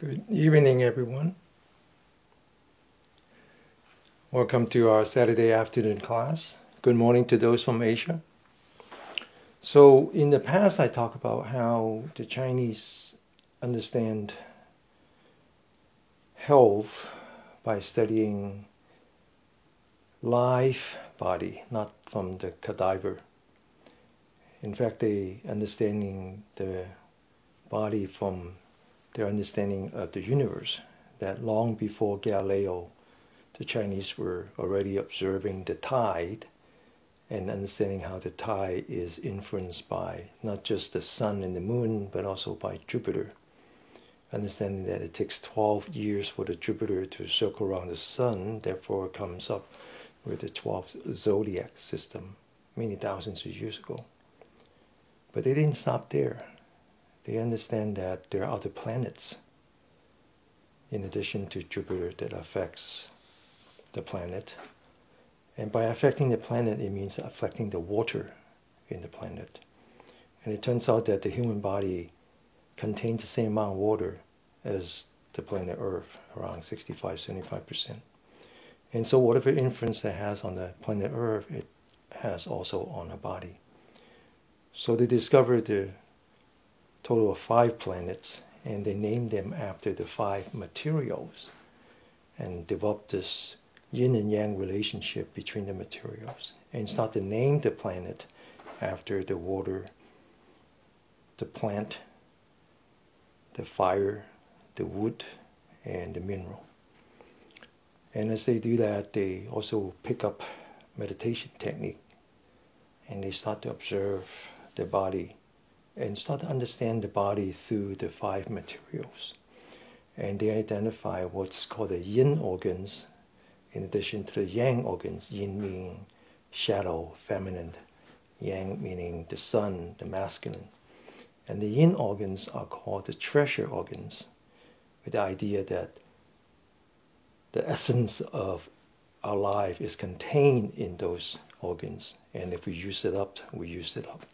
Good evening, everyone. Welcome to our Saturday afternoon class. Good morning to those from Asia. So in the past, I talked about how the Chinese understand health by studying live body, not from the cadaver. In fact, they understanding the body from their understanding of the universe, that long before Galileo, the Chinese were already observing the tide and understanding how the tide is influenced by not just the sun and the moon, but also by Jupiter. Understanding that it takes 12 years for the Jupiter to circle around the sun, therefore it comes up with the 12th zodiac system many thousands of years ago. But they didn't stop there. They understand that there are other planets in addition to Jupiter that affects the planet. And by affecting the planet, it means affecting the water in the planet. And it turns out that the human body contains the same amount of water as the planet Earth, around 65-75%. And so whatever influence it has on the planet Earth, it has also on our body. So they discovered the total of 5 planets, and they named them after the 5 materials and developed this yin and yang relationship between the materials, and start to name the planet after the water, the plant, the fire, the wood, and the mineral. And as they do that, they also pick up meditation technique, and they start to observe the body and start to understand the body through the 5 materials. And they identify what's called the yin organs in addition to the yang organs, yin meaning shadow, feminine, yang meaning the sun, the masculine. And the yin organs are called the treasure organs, with the idea that the essence of our life is contained in those organs. And if we use it up, we use it up.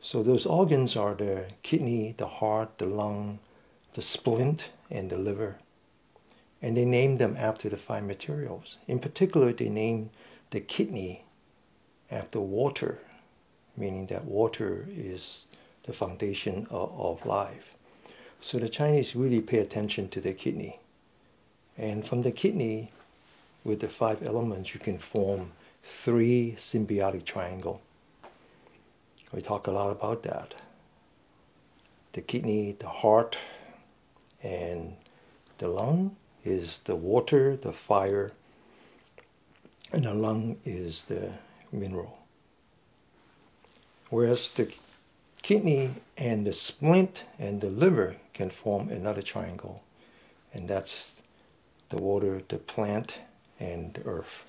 So those organs are the kidney, the heart, the lung, the splint, and the liver. And they named them after the 5 materials. In particular, they named the kidney after water, meaning that water is the foundation of life. So the Chinese really pay attention to the kidney. And from the kidney, with the 5 elements, you can form 3 symbiotic triangles. We talk a lot about that. The kidney, the heart, and the lung is the water, the fire, and the lung is the mineral. Whereas the kidney and the splint and the liver can form another triangle, and that's the water, the plant, and the earth.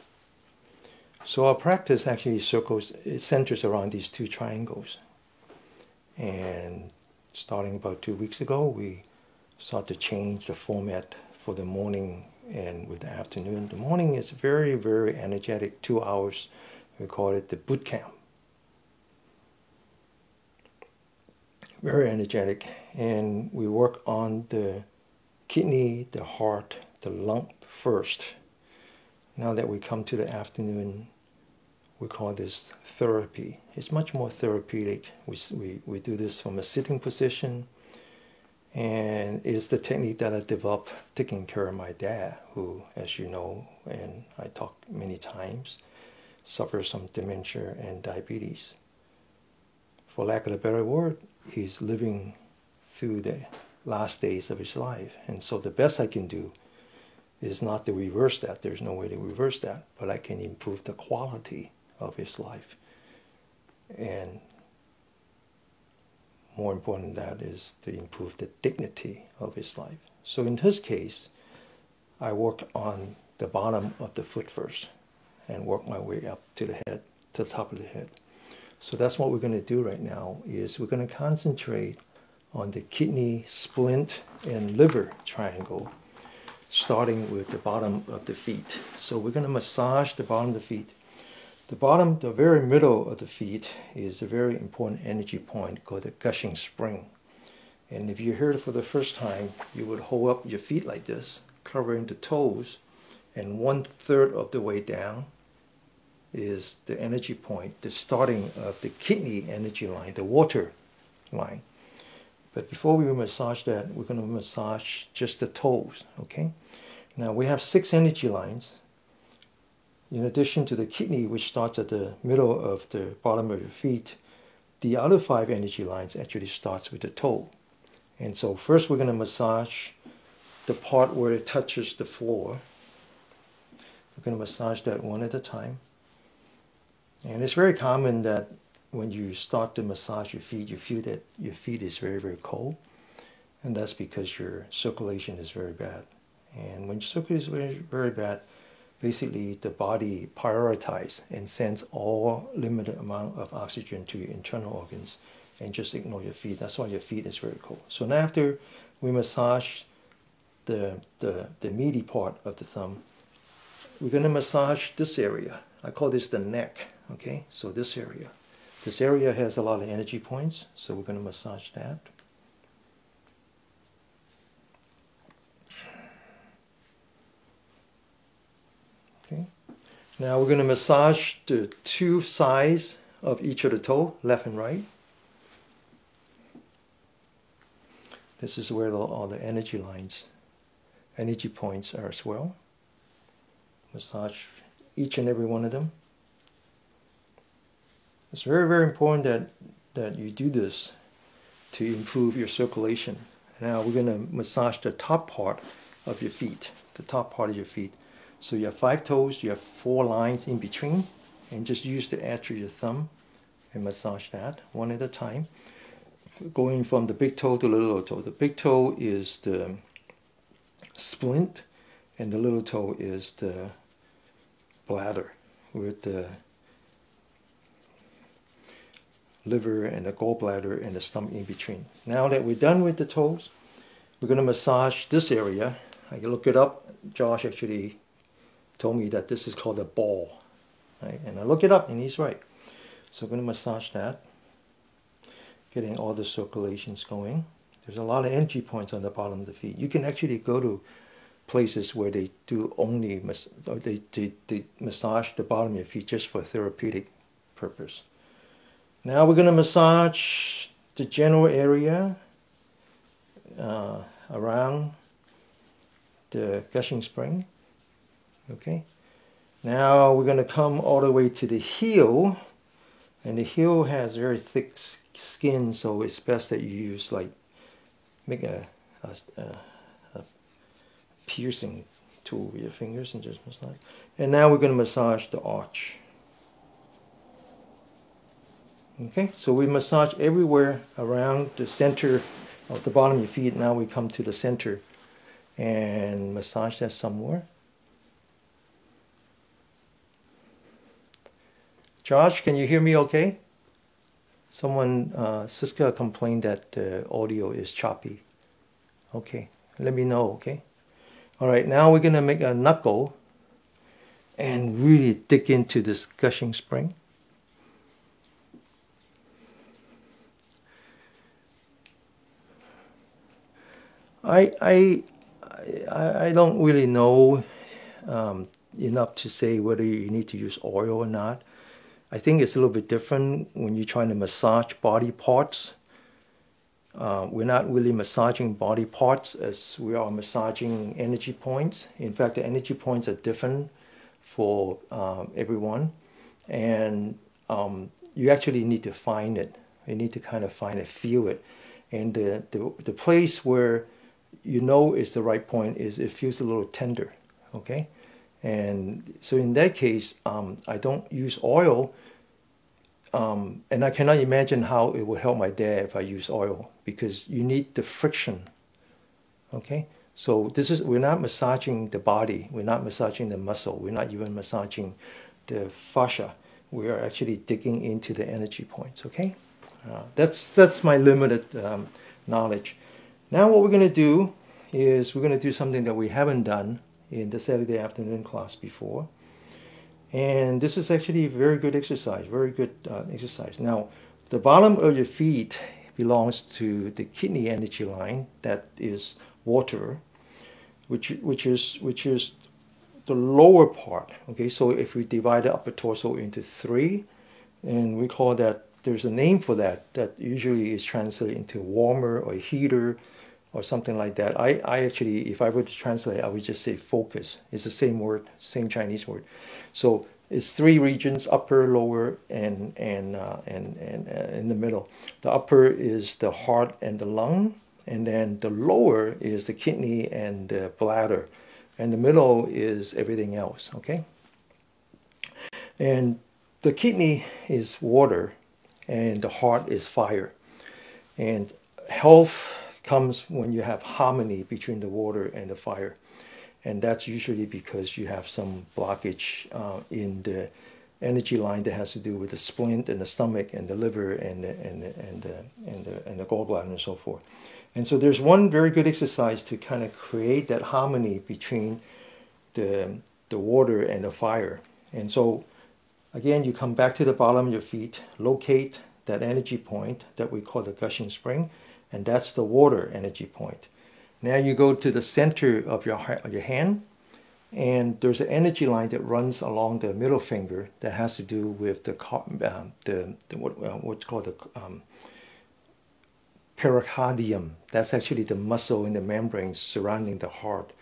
So our practice actually centers around these 2 triangles. And starting about 2 weeks ago, we started to change the format for the morning and with the afternoon. The morning is very, very energetic, 2 hours. We call it the boot camp. Very energetic. And we work on the kidney, the heart, the lung first. Now that we come to the afternoon, we call this therapy. It's much more therapeutic. We do this from a sitting position, and it's the technique that I developed taking care of my dad, who, as you know, and I talked many times, suffers from dementia and diabetes. For lack of a better word, he's living through the last days of his life. And so the best I can do is not to reverse that. There's no way to reverse that, but I can improve the quality of his life. And more important than that is to improve the dignity of his life. So in his case, I work on the bottom of the foot first and work my way up to the head, to the top of the head. So that's what we're going to do right now, is we're going to concentrate on the kidney, splint, and liver triangle, starting with the bottom of the feet. So we're going to massage the bottom of the feet. The bottom, the very middle of the feet, is a very important energy point called the gushing spring. And if you heard it for the first time, you would hold up your feet like this, covering the toes, and 1/3 of the way down is the energy point, the starting of the kidney energy line, the water line. But before we massage that, we're going to massage just the toes, okay? Now we have 6 energy lines. In addition to the kidney, which starts at the middle of the bottom of your feet, the other 5 energy lines actually starts with the toe. And so first we're going to massage the part where it touches the floor. We're going to massage that one at a time. And it's very common that when you start to massage your feet, you feel that your feet is very, very cold. And that's because your circulation is very bad. And when your circulation is very, very bad, basically the body prioritizes and sends all limited amount of oxygen to your internal organs and just ignore your feet. That's why your feet is very cold. So now after we massage the meaty part of the thumb, we're going to massage this area. I call this the neck, okay? So this area. This area has a lot of energy points, so we're going to massage that. Okay. Now we're going to massage the 2 sides of each of the toe, left and right. This is where all the energy lines, energy points are as well. Massage each and every one of them. It's very, very important that you do this to improve your circulation. Now we're going to massage the top part of your feet, the top part of your feet. So you have 5 toes, you have 4 lines in between, and just use the edge of your thumb and massage that one at a time. Going from the big toe to the little toe. The big toe is the splint, and the little toe is the bladder with the liver and the gallbladder and the stomach in between. Now that we're done with the toes, we're going to massage this area. I can look it up. Josh actually told me that this is called a ball. Right? And I look it up and he's right. So I'm going to massage that, getting all the circulations going. There's a lot of energy points on the bottom of the feet. You can actually go to places where they do only they massage the bottom of your feet just for therapeutic purpose. Now we're going to massage the general area around the gushing spring. Okay. Now we're going to come all the way to the heel, and the heel has very thick skin, so it's best that you use make a piercing tool with your fingers and just massage. And now we're going to massage the arch. Okay, so we massage everywhere around the center of the bottom of your feet. Now we come to the center and massage that some more. Josh, can you hear me okay? Someone, Siska complained that the audio is choppy. Okay, let me know, okay? All right, now we're going to make a knuckle and really dig into this gushing spring. I don't really know enough to say whether you need to use oil or not. I think it's a little bit different when you're trying to massage body parts. We're not really massaging body parts as we are massaging energy points. In fact, the energy points are different for everyone. And you actually need to find it. You need to kind of find it, feel it. And the place where you know is the right point is it feels a little tender, okay? And so in that case, I don't use oil, and I cannot imagine how it would help my dad if I use oil, because you need the friction, okay? So we're not massaging the body, we're not massaging the muscle, we're not even massaging the fascia. We are actually digging into the energy points, okay? That's my limited knowledge. Now what we're going to do is we're going to do something that we haven't done in the Saturday afternoon class before. And this is actually a very good exercise, very good exercise. Now, the bottom of your feet belongs to the kidney energy line, that is water, which is the lower part. Okay, so if we divide the upper torso into three, and we call that, there's a name for that, that usually is translated into warmer or heater or something like that. I actually, if I were to translate, I would just say focus. It's the same word, same Chinese word. So it's three regions: upper, lower, and in the middle. The upper is the heart and the lung, and then the lower is the kidney and the bladder, and the middle is everything else. Okay, and the kidney is water, and the heart is fire. And health comes when you have harmony between the water and the fire. And that's usually because you have some blockage in the energy line that has to do with the splint and the stomach and the liver and the gallbladder and so forth. And so there's one very good exercise to kind of create that harmony between the water and the fire. And so again, you come back to the bottom of your feet, locate that energy point that we call the gushing spring, and that's the water energy point. Now you go to the center of your hand, and there's an energy line that runs along the middle finger that has to do with what's called the pericardium. That's actually the muscle in the membranes surrounding the heart.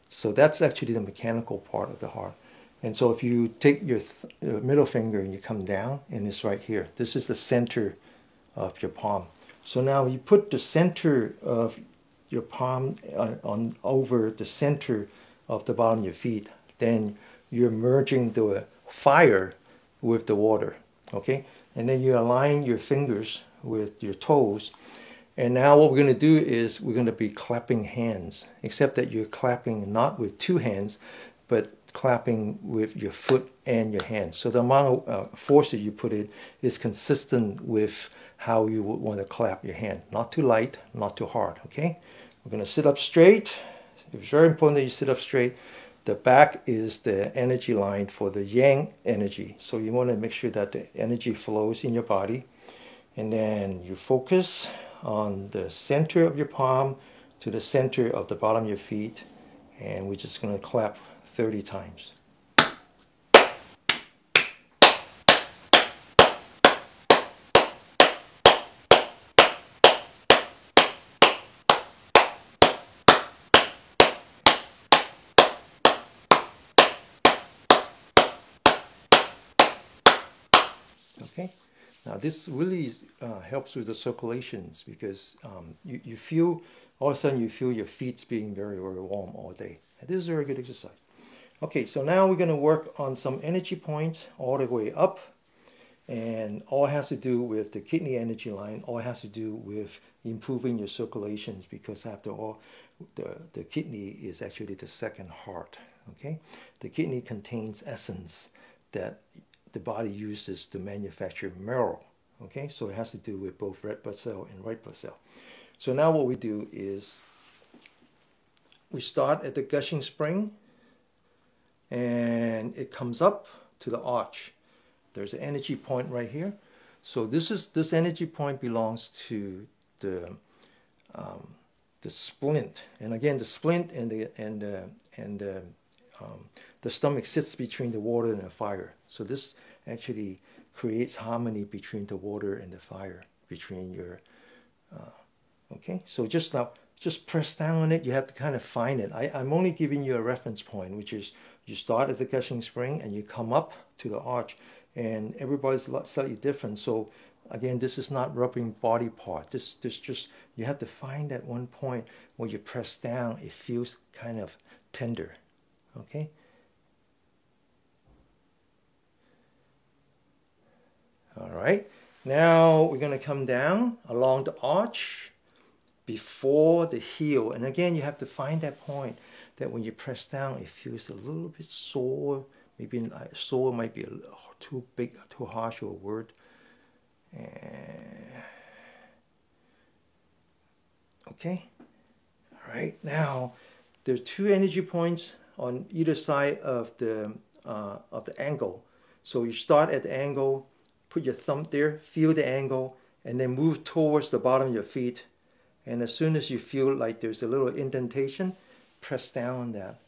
So that's actually the mechanical part of the heart. And so if you take your middle finger and you come down, and it's right here. This is the center of your palm. So now you put the center of your palm on over the center of the bottom of your feet. Then you're merging the fire with the water. Okay? And then you align your fingers with your toes. And now what we're going to do is we're going to be clapping hands, except that you're clapping not with two hands, but clapping with your foot and your hands. So the amount of force that you put in is consistent with how you would want to clap your hand. Not too light, not too hard, okay? We're going to sit up straight. It's very important that you sit up straight. The back is the energy line for the yang energy. So you want to make sure that the energy flows in your body. And then you focus on the center of your palm to the center of the bottom of your feet. And we're just going to clap 30 times. Okay, now this really helps with the circulations, because you feel, all of a sudden you feel your feet being very, very warm all day. And this is a very good exercise. Okay, so now we're going to work on some energy points all the way up, and all it has to do with the kidney energy line, all it has to do with improving your circulations, because after all, the kidney is actually the second heart. Okay, the kidney contains essence that the body uses to manufacture marrow. Okay, so it has to do with both red blood cell and white blood cell. So now what we do is we start at the gushing spring, and it comes up to the arch. There's an energy point right here. So this energy point belongs to the splint. And again, the splint and the stomach sits between the water and the fire. So this actually creates harmony between the water and the fire, between your, okay? So just press down on it. You have to kind of find it. I'm only giving you a reference point, which is you start at the gushing spring and you come up to the arch, and everybody's slightly different. So again, this is not rubbing body part. This just, you have to find that one point where you press down, it feels kind of tender, okay? All right, now we're going to come down along the arch before the heel. And again, you have to find that point that when you press down, it feels a little bit sore. Maybe sore might be too big, too harsh of a word. Okay, all right, now there's two energy points on either side of the angle. So you start at the angle, put your thumb there, feel the angle, and then move towards the bottom of your feet. And as soon as you feel like there's a little indentation, press down on that.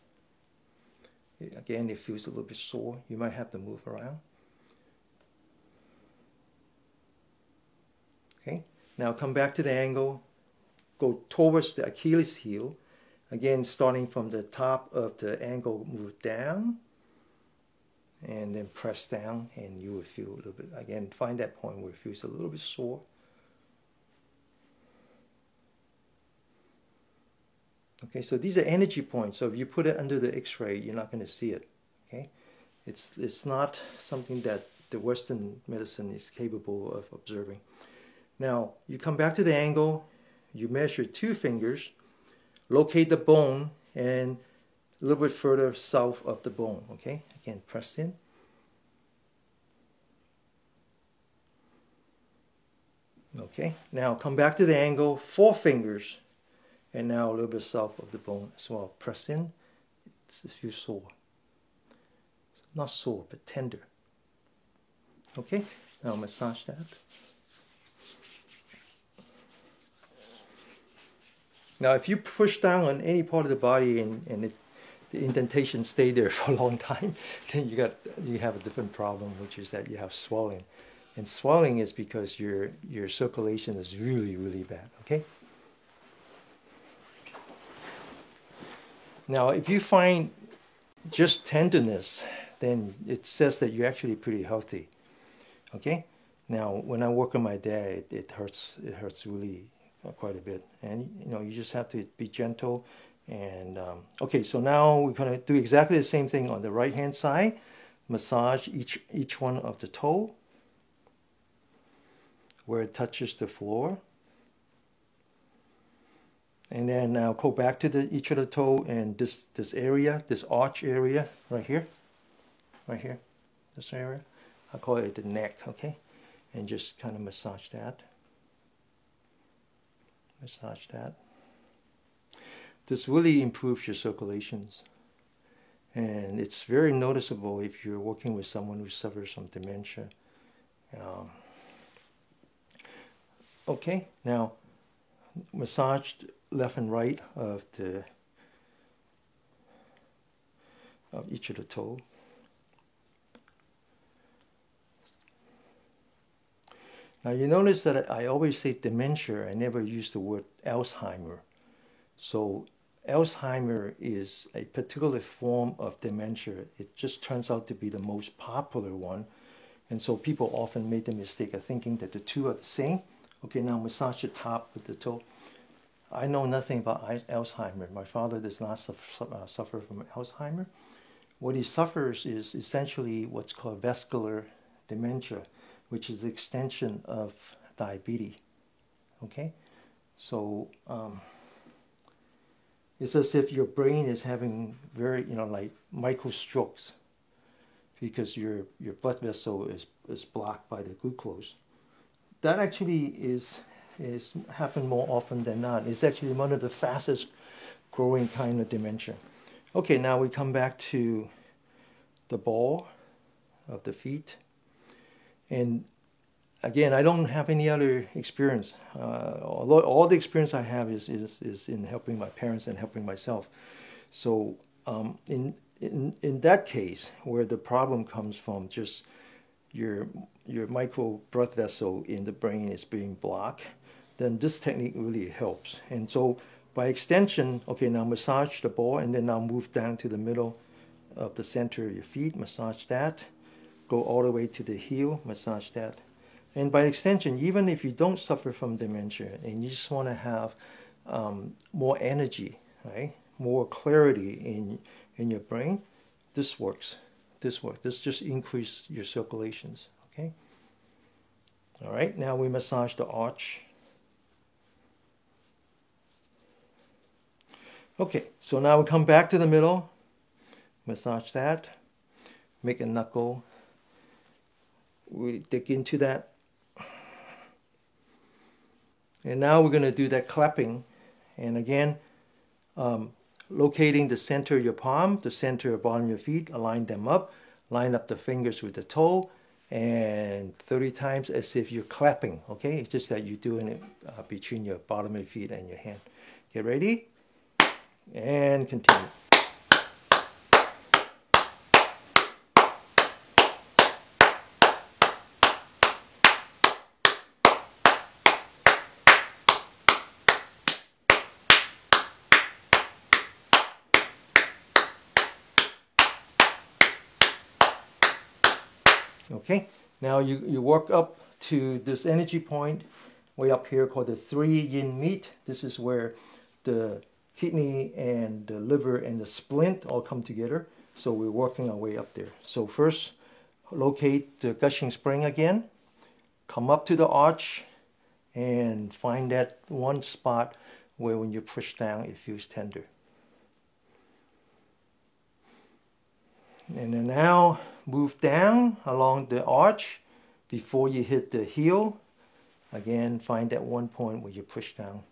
Again, it feels a little bit sore. You might have to move around. Okay, now come back to the angle. Go towards the Achilles heel. Again, starting from the top of the angle, move down. And then press down, and you will feel a little bit, again, find that point where it feels a little bit sore. Okay, so these are energy points. So if you put it under the X-ray, you're not going to see it. Okay, it's not something that the Western medicine is capable of observing. Now you come back to the angle. You measure 2 fingers, locate the bone, and a little bit further south of the bone. Okay, again, press in. Okay, now come back to the angle, 4 fingers. And now a little bit south of the bone as well. Press in. It feels sore. Not sore, but tender. Okay, now massage that. Now if you push down on any part of the body and the indentation stay there for a long time, then you have a different problem, which is that you have swelling. And swelling is because your circulation is really, really bad. Okay? Now, if you find just tenderness, then it says that you're actually pretty healthy. Okay? Now, when I work on my dad, it hurts really quite a bit. And, you just have to be gentle. And, okay, so now we're going to do exactly the same thing on the right-hand side. Massage each one of the toe where it touches the floor. And then now go back to each of the toe and this area, this arch area right here, this area. I call it the neck, okay? And just kind of massage that. Massage that. This really improves your circulations. And it's very noticeable if you're working with someone who suffers from dementia. Okay, now massage left and right of each of the toe. Now you notice that I always say dementia. I never use the word Alzheimer. So Alzheimer is a particular form of dementia. It just turns out to be the most popular one. And so people often make the mistake of thinking that the two are the same. Okay, now massage the top of the toe. I know nothing about Alzheimer. My father does not suffer from Alzheimer. What he suffers is essentially what's called vascular dementia, which is the extension of diabetes. Okay? So it's as if your brain is having very, like micro strokes because your blood vessel is blocked by the glucose. That actually is happen more often than not. It's actually one of the fastest growing kind of dementia. Okay, now we come back to the ball of the feet. And again, I don't have any other experience. All the experience I have is in helping my parents and helping myself. So in that case, where the problem comes from just your micro blood vessel in the brain is being blocked, then this technique really helps. And so by extension, okay, now massage the ball and then now move down to the middle of the center of your feet, massage that, go all the way to the heel, massage that. And by extension, even if you don't suffer from dementia and you just want to have more energy, right, more clarity in your brain, this works. This works. This just increases your circulations, okay? All right, now we massage the arch. Okay, so now we come back to the middle, massage that, make a knuckle. We dig into that. And now we're going to do that clapping. And again, locating the center of your palm, the center of bottom of your feet, align them up, line up the fingers with the toe, and 30 times as if you're clapping, okay? It's just that you're doing it between your bottom of your feet and your hand. Get ready, and continue. Okay, now you work up to this energy point way up here called the 3 yin meet. This is where the kidney and the liver and the splint all come together. So we're working our way up there. So first, locate the gushing spring again. Come up to the arch and find that one spot where when you push down, it feels tender. And then now move down along the arch before you hit the heel. Again, find that one point where you push down.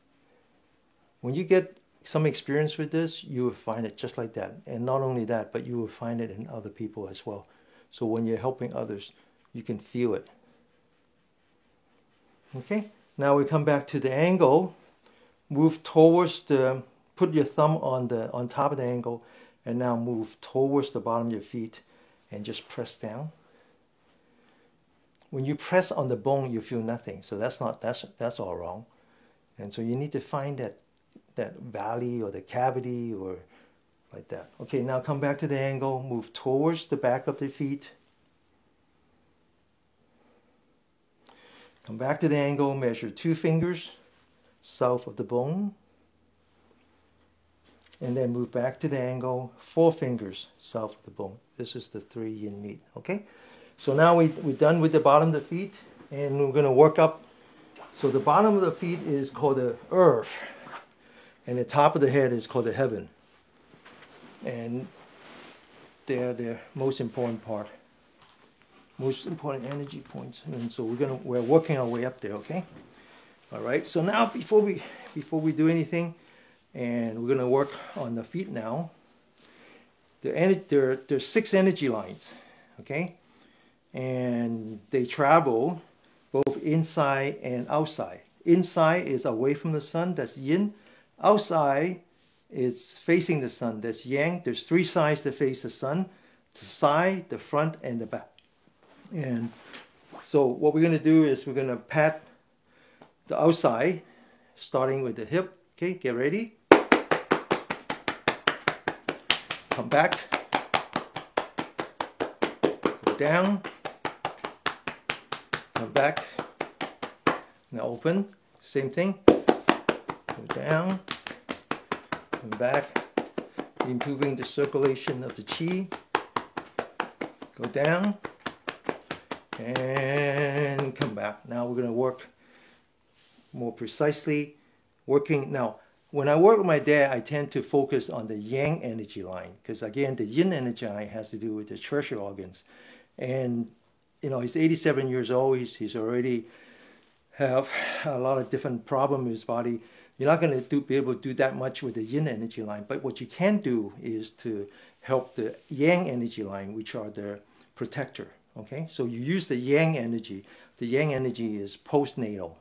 When you get some experience with this, you will find it just like that. And not only that, but you will find it in other people as well. So when you're helping others, you can feel it. Okay, now we come back to the angle. Move towards the, put your thumb on top of the angle, and now move towards the bottom of your feet and just press down. When you press on the bone, you feel nothing. So that's all wrong. And so you need to find that valley or the cavity or like that. Okay, now come back to the angle, move towards the back of the feet. Come back to the angle, measure 2 fingers south of the bone. And then move back to the angle, 4 fingers south of the bone. This is the 3 yin meet, okay? So now we're done with the bottom of the feet, and we're gonna work up. So the bottom of the feet is called the earth, and the top of the head is called the heaven. And they're the most important part, most important energy points. And so we're working our way up there, okay? All right, so now before we do anything, and we're going to work on the feet now. There's 6 energy lines, okay? And they travel both inside and outside. Inside is away from the sun, that's yin. Outside is facing the sun, that's yang. There's 3 sides that face the sun: the side, the front, and the back. And so what we're going to do is we're going to pat the outside, starting with the hip. Okay, get ready. Come back, go down, come back, now open, same thing, go down, come back, improving the circulation of the chi, go down, and come back. Now we're going to work more precisely, now. When I work with my dad, I tend to focus on the yang energy line because, again, the yin energy line has to do with the treasure organs. And, you know, he's 87 years old. He's already have a lot of different problems in his body. You're not going to be able to do that much with the yin energy line. But what you can do is to help the yang energy line, which are the protector. Okay, so you use the yang energy. The yang energy is postnatal.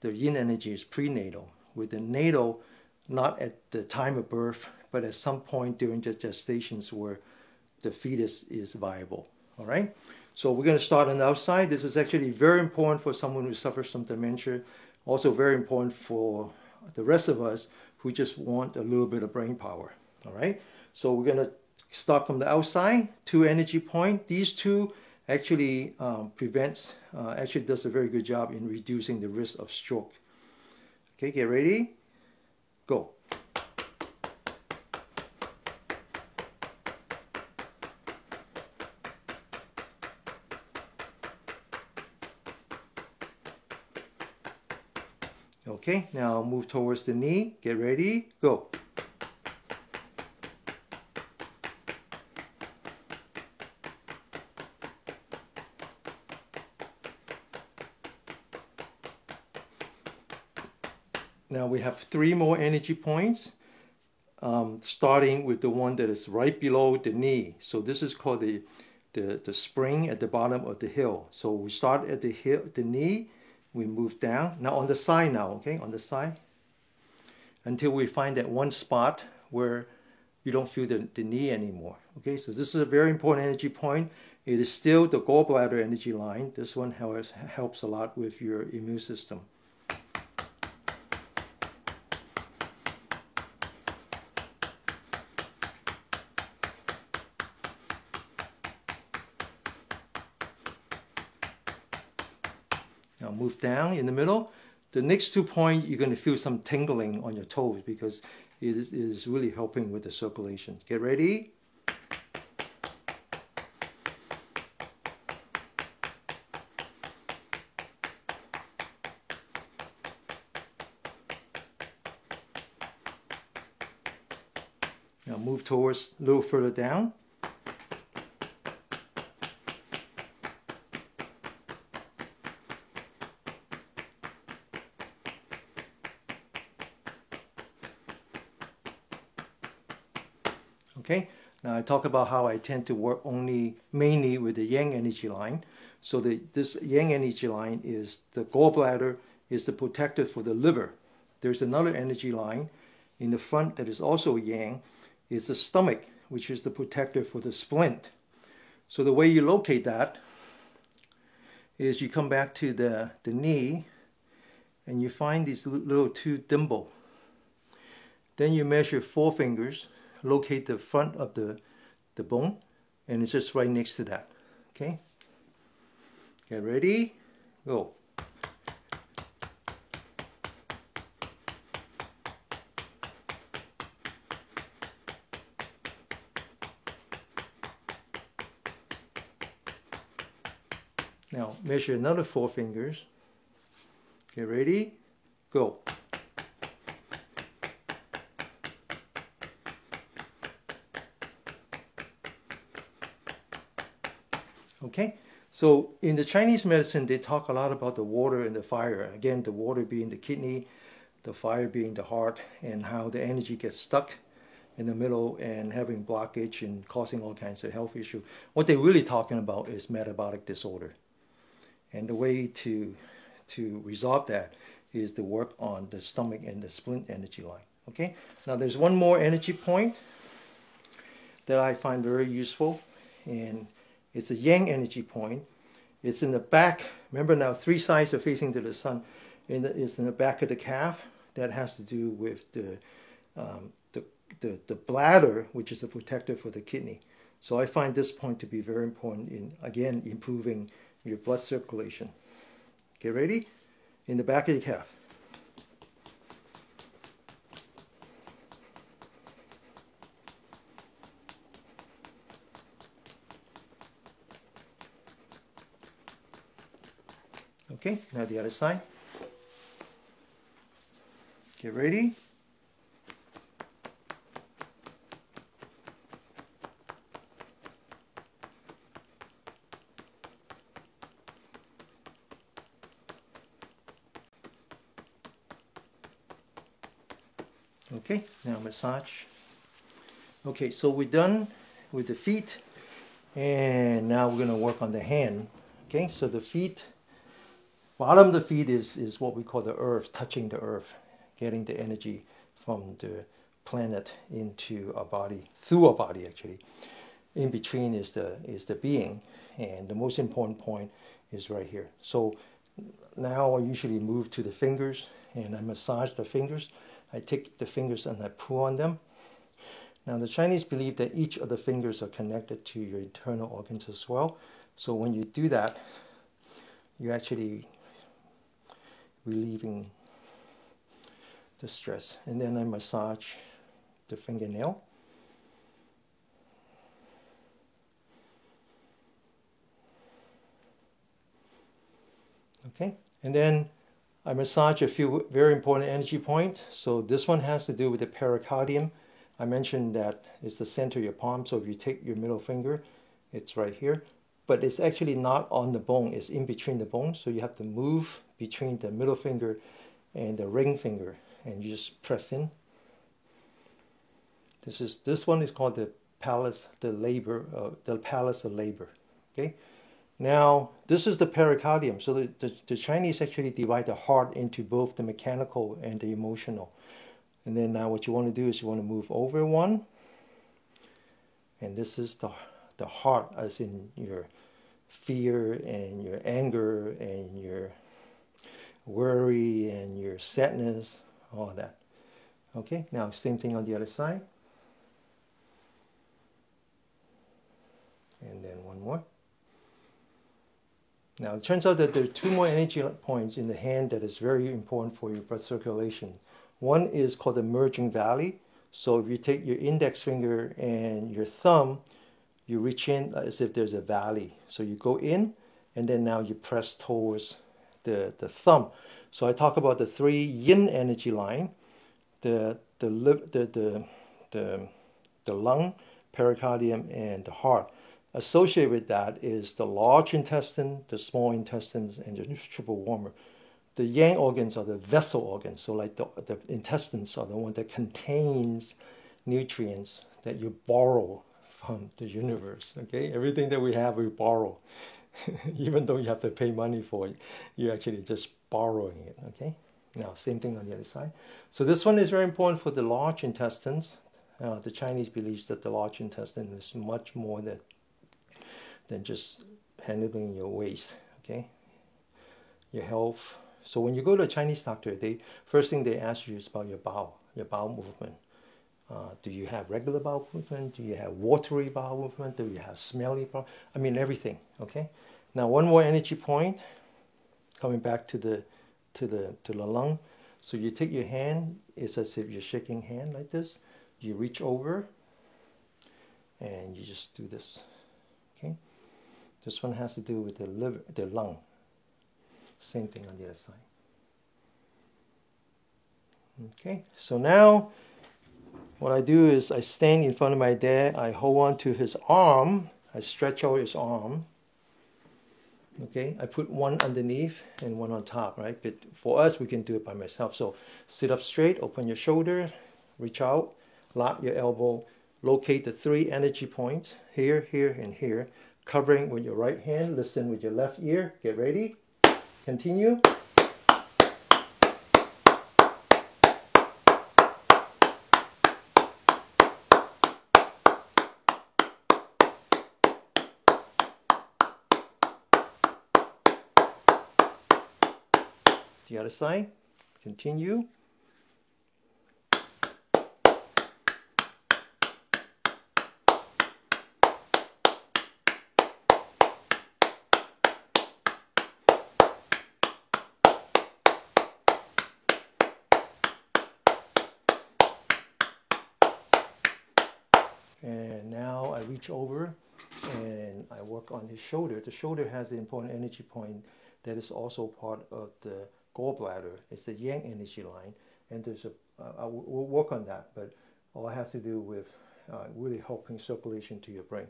The yin energy is prenatal. With the natal, not at the time of birth, but at some point during the gestations where the fetus is viable. All right? So we're going to start on the outside. This is actually very important for someone who suffers from dementia. Also very important for the rest of us who just want a little bit of brain power. All right? So we're going to start from the outside, 2 energy points. These 2 actually actually does a very good job in reducing the risk of stroke. Okay, get ready, go. Okay, now move towards the knee, get ready, go. Now we have 3 more energy points, starting with the one that is right below the knee. So this is called the the spring at the bottom of the heel. So we start at the heel, the knee, we move down. Now on the side now, okay, on the side, until we find that one spot where you don't feel the knee anymore. Okay, so this is a very important energy point. It is still the gallbladder energy line. This one helps a lot with your immune system. Now move down in the middle. The next 2 points, you're going to feel some tingling on your toes because it is really helping with the circulation. Get ready. Now move towards a little further down. Okay, now I talk about how I tend to work mainly with the yang energy line. So this yang energy line is the gallbladder, is the protector for the liver. There's another energy line in the front that is also yang, is the stomach, which is the protector for the spleen. So the way you locate that is you come back to the knee and you find these little 2 dimple. Then you measure 4 fingers, locate the front of the bone, and it's just right next to that. Okay, get ready, go. Now measure another 4 fingers. Get ready, go. Okay, so in the Chinese medicine, they talk a lot about the water and the fire. Again, the water being the kidney, the fire being the heart, and how the energy gets stuck in the middle and having blockage and causing all kinds of health issues. What they're really talking about is metabolic disorder. And the way to resolve that is to work on the stomach and the spleen energy line. Okay, now there's one more energy point that I find very useful, and it's a yang energy point. It's in the back. Remember now, 3 sides are facing to the sun. It's in the back of the calf. That has to do with the bladder, which is a protector for the kidney. So I find this point to be very important in, again, improving your blood circulation. Get ready? In the back of your calf. Okay, now the other side. Get ready. Okay, now massage. Okay, so we're done with the feet, and now we're going to work on the hand. Okay, so the feet, bottom of the feet is what we call the earth, touching the earth, getting the energy from the planet into our body, through our body actually. In between is the being, and the most important point is right here. So now I usually move to the fingers and I massage the fingers. I take the fingers and I pull on them. Now the Chinese believe that each of the fingers are connected to your internal organs as well. So when you do that, you're actually relieving the stress. And then I massage the fingernail. Okay, and then I massage a few very important energy points. So this one has to do with the pericardium. I mentioned that it's the center of your palm. So if you take your middle finger, it's right here. But it's actually not on the bone. It's in between the bones. So you have to move between the middle finger and the ring finger. And you just press in. This one is called the palace of labor. Okay. Now, this is the pericardium. So the Chinese actually divide the heart into both the mechanical and the emotional. And then now what you want to do is you want to move over one. And this is the heart, as in your fear and your anger and your worry and your sadness, all that. Okay, now same thing on the other side. And then one more. Now it turns out that there are two more energy points in the hand that is very important for your blood circulation. One is called the merging valley. So if you take your index finger and your thumb, you reach in as if there's a valley. So you go in, and then now you press towards the thumb. So I talk about the three yin energy line, the lung, pericardium, and the heart. Associated with that is the large intestine, the small intestines, and the triple warmer. The yang organs are the vessel organs. So like the intestines are the one that contains nutrients that you borrow from the universe. Okay, everything that we have, we borrow. Even though you have to pay money for it, you're actually just borrowing it. Okay, now same thing on the other side. So this one is very important for the large intestines. The Chinese believes that the large intestine is much more than just handling your waste. Okay, your health. So when you go to a Chinese doctor, first thing they ask you is about your bowel movement. Do you have regular bowel movement? Do you have watery bowel movement? Do you have smelly bowel? I mean everything. Okay. Now one more energy point. Coming back to the lung. So you take your hand. It's as if you're shaking hand like this. You reach over, and you just do this. Okay. This one has to do with the liver, the lung. Same thing on the other side. Okay. So now, what I do is I stand in front of my dad, I hold on to his arm, I stretch out his arm. Okay, I put one underneath and one on top, right? But for us, we can do it by myself. So sit up straight, open your shoulder, reach out, lock your elbow, locate the three energy points, here, here, and here, covering with your right hand, listen with your left ear, get ready, continue. The other side, continue. And now I reach over and I work on his shoulder. The shoulder has the important energy point that is also part of the gallbladder. It's the yang energy line, and we'll work on that, but all it has to do with really helping circulation to your brain.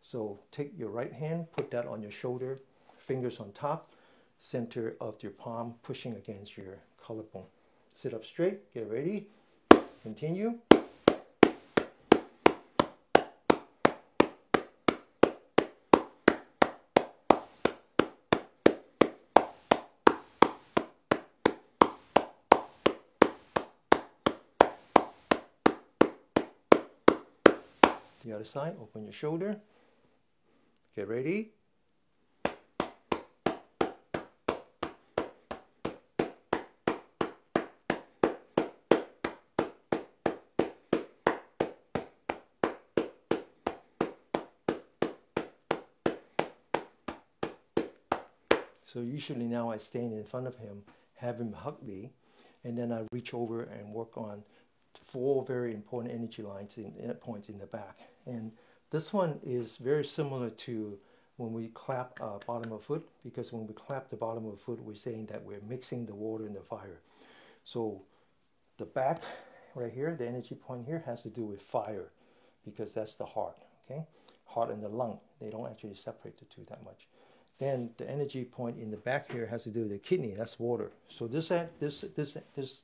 So take your right hand, put that on your shoulder, fingers on top, center of your palm pushing against your collarbone. Sit up straight, get ready, continue. The other side, open your shoulder, get ready. So usually now I stand in front of him, have him hug me, and then I reach over and work on four very important energy lines points in the back. And this one is very similar to when we clap bottom of foot, because when we clap the bottom of the foot, we're saying that we're mixing the water in the fire. So the back right here, the energy point here has to do with fire, because that's the heart, okay? Heart and the lung, they don't actually separate the two that much. Then the energy point in the back here has to do with the kidney, that's water. So this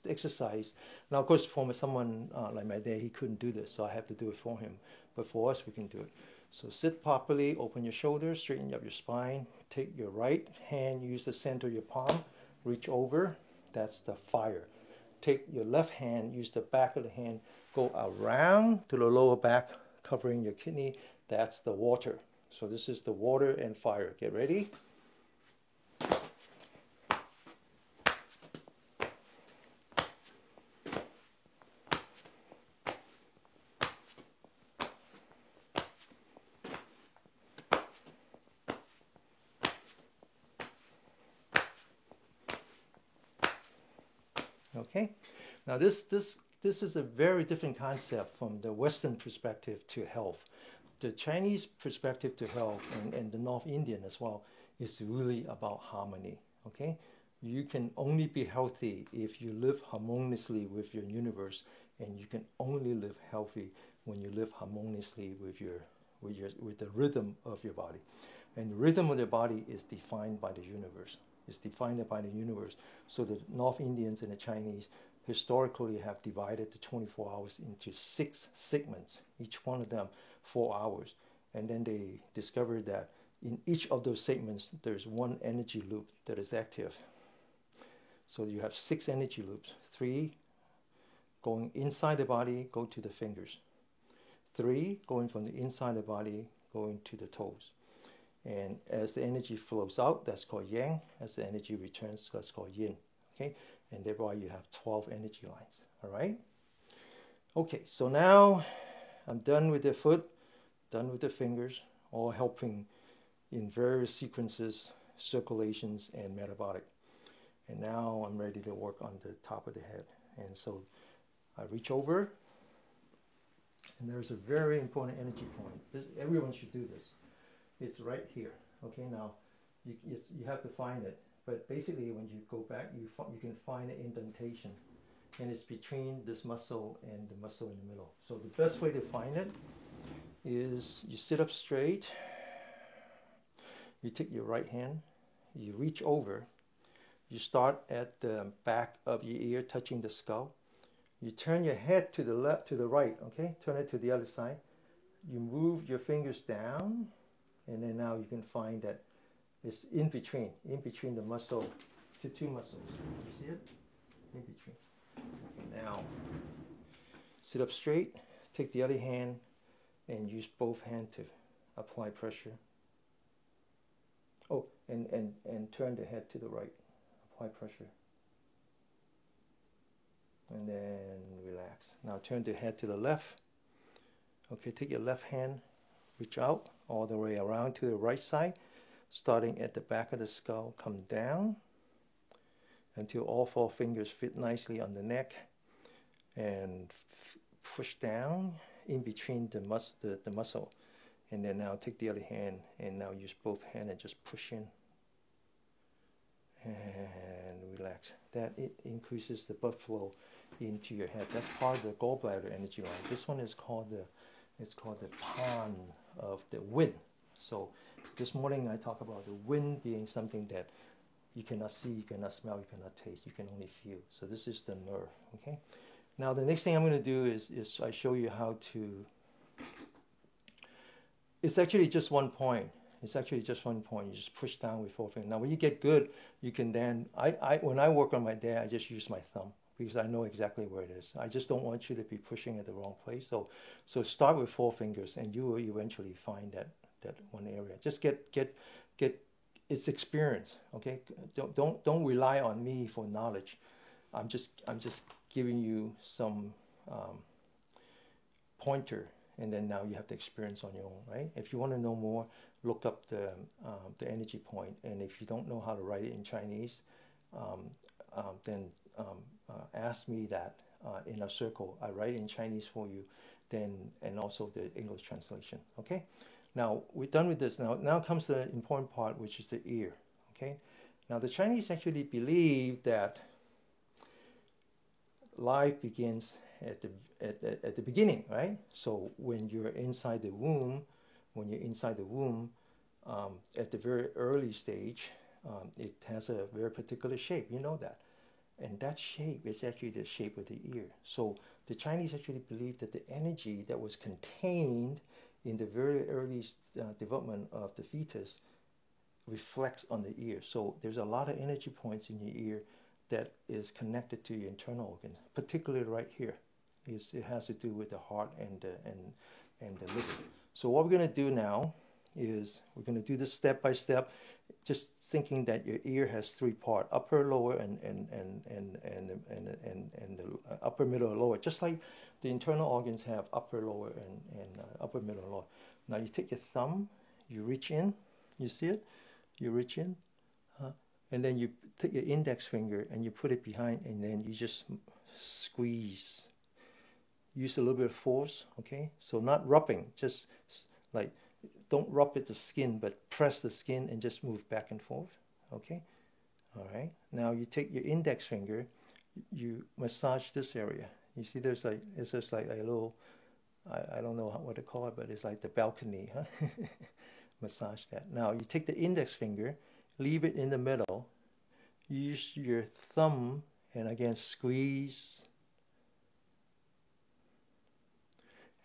exercise, now of course for someone like my dad, he couldn't do this, so I have to do it for him. But for us, we can do it. So sit properly, open your shoulders, straighten up your spine. Take your right hand, use the center of your palm, reach over. That's the fire. Take your left hand, use the back of the hand, go around to the lower back, covering your kidney. That's the water. So this is the water and fire. Get ready. Okay, now this is a very different concept from the Western perspective to health. The Chinese perspective to health and the North Indian as well is really about harmony. Okay, you can only be healthy if you live harmoniously with your universe, and you can only live healthy when you live harmoniously with the rhythm of your body. And the rhythm of the body is defined by the universe. It's defined by the universe. So the North Indians and the Chinese historically have divided the 24 hours into 6 segments, each one of them 4 hours. And then they discovered that in each of those segments, there's one energy loop that is active. So you have 6 energy loops, 3 going inside the body, go to the fingers. 3 going from the inside of the body, going to the toes. And as the energy flows out, that's called yang. As the energy returns, that's called yin. Okay, and thereby you have 12 energy lines. All right. Okay, so now I'm done with the foot, done with the fingers, all helping in various sequences, circulations, and metabolic. And now I'm ready to work on the top of the head. And so I reach over, and there's a very important energy point. Everyone should do this. It's right here. Okay, now you have to find it. But basically, when you go back, you can find an indentation, and it's between this muscle and the muscle in the middle. So the best way to find it is you sit up straight. You take your right hand, you reach over. You start at the back of your ear, touching the skull. You turn your head to the left, to the right. Okay, turn it to the other side. You move your fingers down. And then now you can find that it's in between the muscle, to 2 muscles. You see it? In between. Okay, now, sit up straight, take the other hand, and use both hands to apply pressure. Oh, and turn the head to the right. Apply pressure. And then relax. Now turn the head to the left. Okay, take your left hand, reach out all the way around to the right side, starting at the back of the skull, come down until all 4 fingers fit nicely on the neck, and push down in between the muscle. And then now take the other hand, and now use both hands and just push in. And relax. That it increases the blood flow into your head. That's part of the gallbladder energy line. This one is called the pan of the wind. So this morning I talk about the wind being something that you cannot see, you cannot smell, you cannot taste, you can only feel. So this is the nerve. Okay. Now the next thing I'm going to do is I show you how to. It's actually just one point. It's actually just one point. You just push down with 4 fingers. Now when you get good, you can then. When I work on my day, I just use my thumb, because I know exactly where it is. I just don't want you to be pushing at the wrong place. So start with 4 fingers, and you will eventually find that one area. Just get its experience. Okay, don't rely on me for knowledge. I'm just giving you some pointer, and then now you have the experience on your own, right? If you want to know more, look up the energy point, and if you don't know how to write it in Chinese, then ask me that in a circle. I write in Chinese for you, and also the English translation. Okay. Now we're done with this. Now comes the important part, which is the ear. Okay. Now the Chinese actually believe that life begins at the beginning, right? So when you're inside the womb, at the very early stage, it has a very particular shape. You know that. And that shape is actually the shape of the ear. So the Chinese actually believe that the energy that was contained in the very early development of the fetus reflects on the ear. So there's a lot of energy points in your ear that is connected to your internal organs, particularly right here. It has to do with the heart and the liver. So what we're going to do now is we're going to do this step by step, just thinking that your ear has three parts: upper, lower, and the upper, middle, and lower. Just like the internal organs have upper, lower, and upper, middle, and lower. Now you take your thumb, you reach in, you see it, you reach in, and then you take your index finger and you put it behind, and then you just squeeze. Use a little bit of force, okay? So not rubbing, just like, don't rub at the skin, but press the skin and just move back and forth, okay? All right. Now you take your index finger, you massage this area. You see, it's just like a little, I don't know what to call it, but it's like the balcony, huh? Massage that. Now you take the index finger, leave it in the middle. Use your thumb and again squeeze.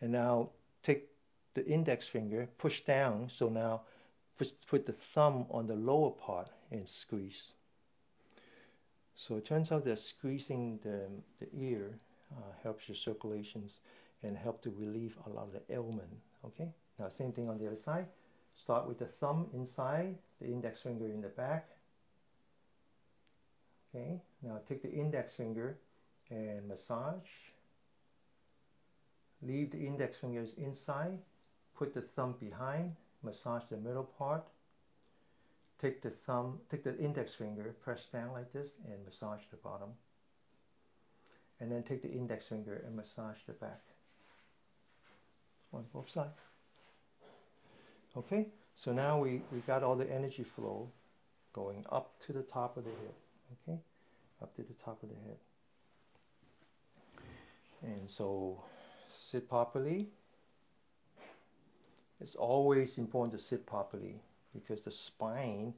And now take the index finger, push down. So now put the thumb on the lower part and squeeze. So it turns out that squeezing the ear helps your circulations and help to relieve a lot of the ailment. Okay. Now same thing on the other side. Start with the thumb inside, the index finger in the back. Okay. Now take the index finger and massage. Leave the index fingers inside, put the thumb behind, massage the middle part. Take the index finger, press down like this and massage the bottom. And then take the index finger and massage the back on both sides. Okay, so now we got all the energy flow going up to the top of the head. Okay, up to the top of the head. And so sit properly. It's always important to sit properly because the spine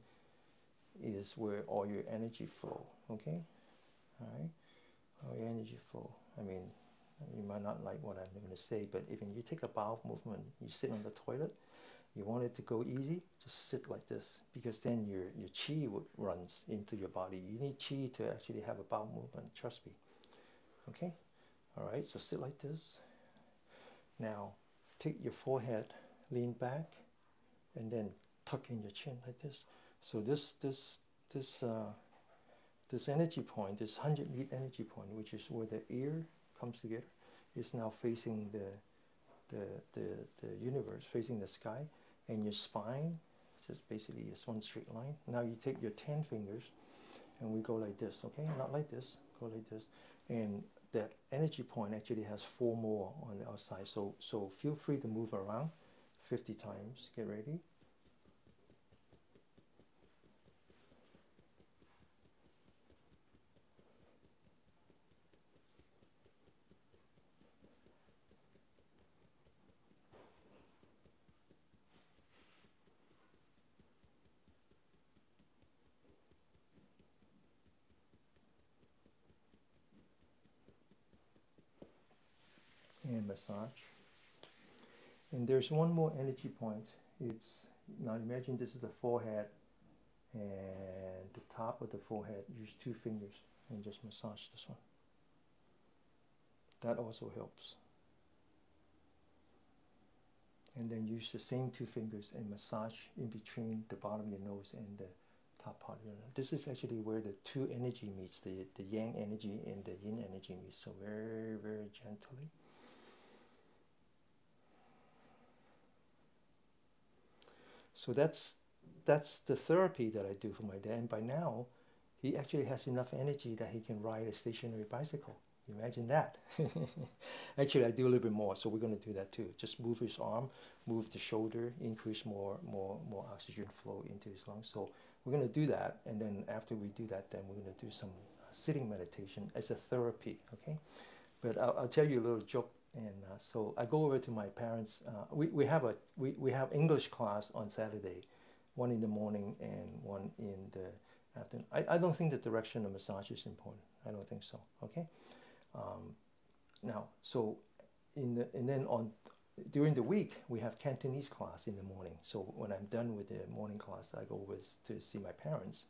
is where all your energy flow. Okay, all right, all your energy flow. I mean, you might not like what I'm going to say, but even you take a bowel movement, you sit on the toilet, you want it to go easy, just sit like this, because then your chi runs into your body. You need chi to actually have a bowel movement, trust me. Okay, all right, so sit like this. Now take your forehead, lean back, and then tuck in your chin like this. So this energy point, this 100-meter energy point, which is where the ear comes together, is now facing the universe, facing the sky, and your spine is just basically just one straight line. Now you take your 10 fingers, and we go like this, okay? Not like this, go like this, and that energy point actually has 4 more on the outside. So feel free to move around 50 times. Get ready. And massage. And there's one more energy point. It's, now imagine this is the forehead, and the top of the forehead, use 2 fingers and just massage this one. That also helps. And then use the same 2 fingers and massage in between the bottom of your nose and the top part of your nose. This is actually where the 2 energy meets, the yang energy and the yin energy meets. So very, very gently. So that's the therapy that I do for my dad. And by now, he actually has enough energy that he can ride a stationary bicycle. Imagine that. Actually, I do a little bit more, so we're going to do that too. Just move his arm, move the shoulder, increase more oxygen flow into his lungs. So we're going to do that, and then after we do that, then we're going to do some sitting meditation as a therapy, okay? But I'll tell you a little joke. And so I go over to my parents. We have English class on Saturday, one in the morning and one in the afternoon. I don't think the direction of massage is important. I don't think so. Okay. Now, so and then on during the week, we have Cantonese class in the morning. So when I'm done with the morning class, I go over to see my parents.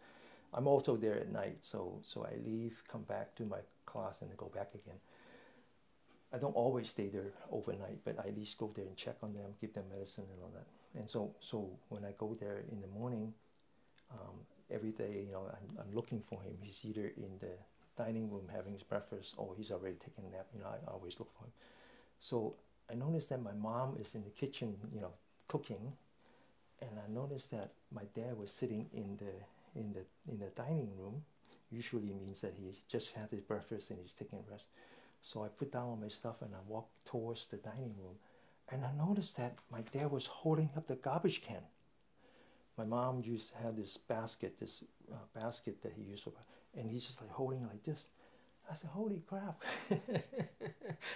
I'm also there at night, so I leave, come back to my class, and then go back again. I don't always stay there overnight, but I at least go there and check on them, give them medicine and all that. And so when I go there in the morning, every day, I'm looking for him. He's either in the dining room having his breakfast, or he's already taking a nap. I always look for him. So I noticed that my mom is in the kitchen, cooking, and I noticed that my dad was sitting in the dining room. Usually means that he just had his breakfast and he's taking a rest. So I put down all my stuff and I walked towards the dining room, and I noticed that my dad was holding up the garbage can. My mom had this basket that he used for, and he's just like holding it like this. I said, "Holy crap!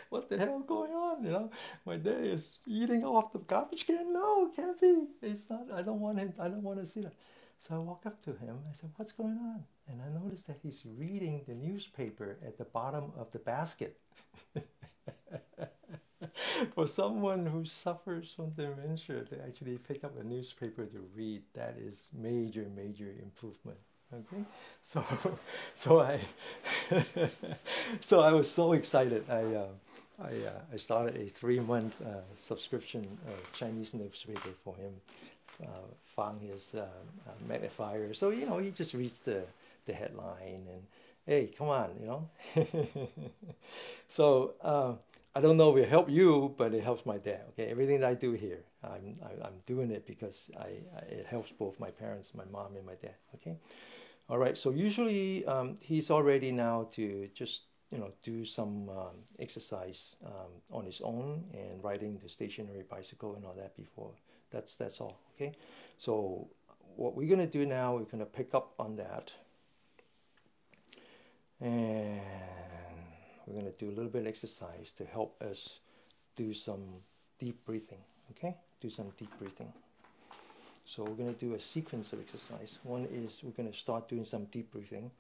What the hell going on? My dad is eating off the garbage can. No, it can't be. It's not. I don't want him. I don't want to see that." So I walked up to him. I said, "What's going on?" And I noticed that he's reading the newspaper at the bottom of the basket. For someone who suffers from dementia, to actually pick up a newspaper to read, that is major, major improvement. Okay, so I so I was so excited. I started a 3-month subscription Chinese newspaper for him. Found his magnifier, so he just reads the headline and, hey, come on. So I don't know if it helps you, but it helps my dad. Okay, everything that I do here, I'm doing it because it helps both my parents, my mom and my dad. Okay, all right. So usually he's all ready now to just do some exercise on his own and riding the stationary bicycle and all that before. That's all. Okay, so what we're gonna do now, we're gonna pick up on that, and we're gonna do a little bit of exercise to help us do some deep breathing. Okay, do some deep breathing. So we're gonna do a sequence of exercise. One is we're gonna start doing some deep breathing.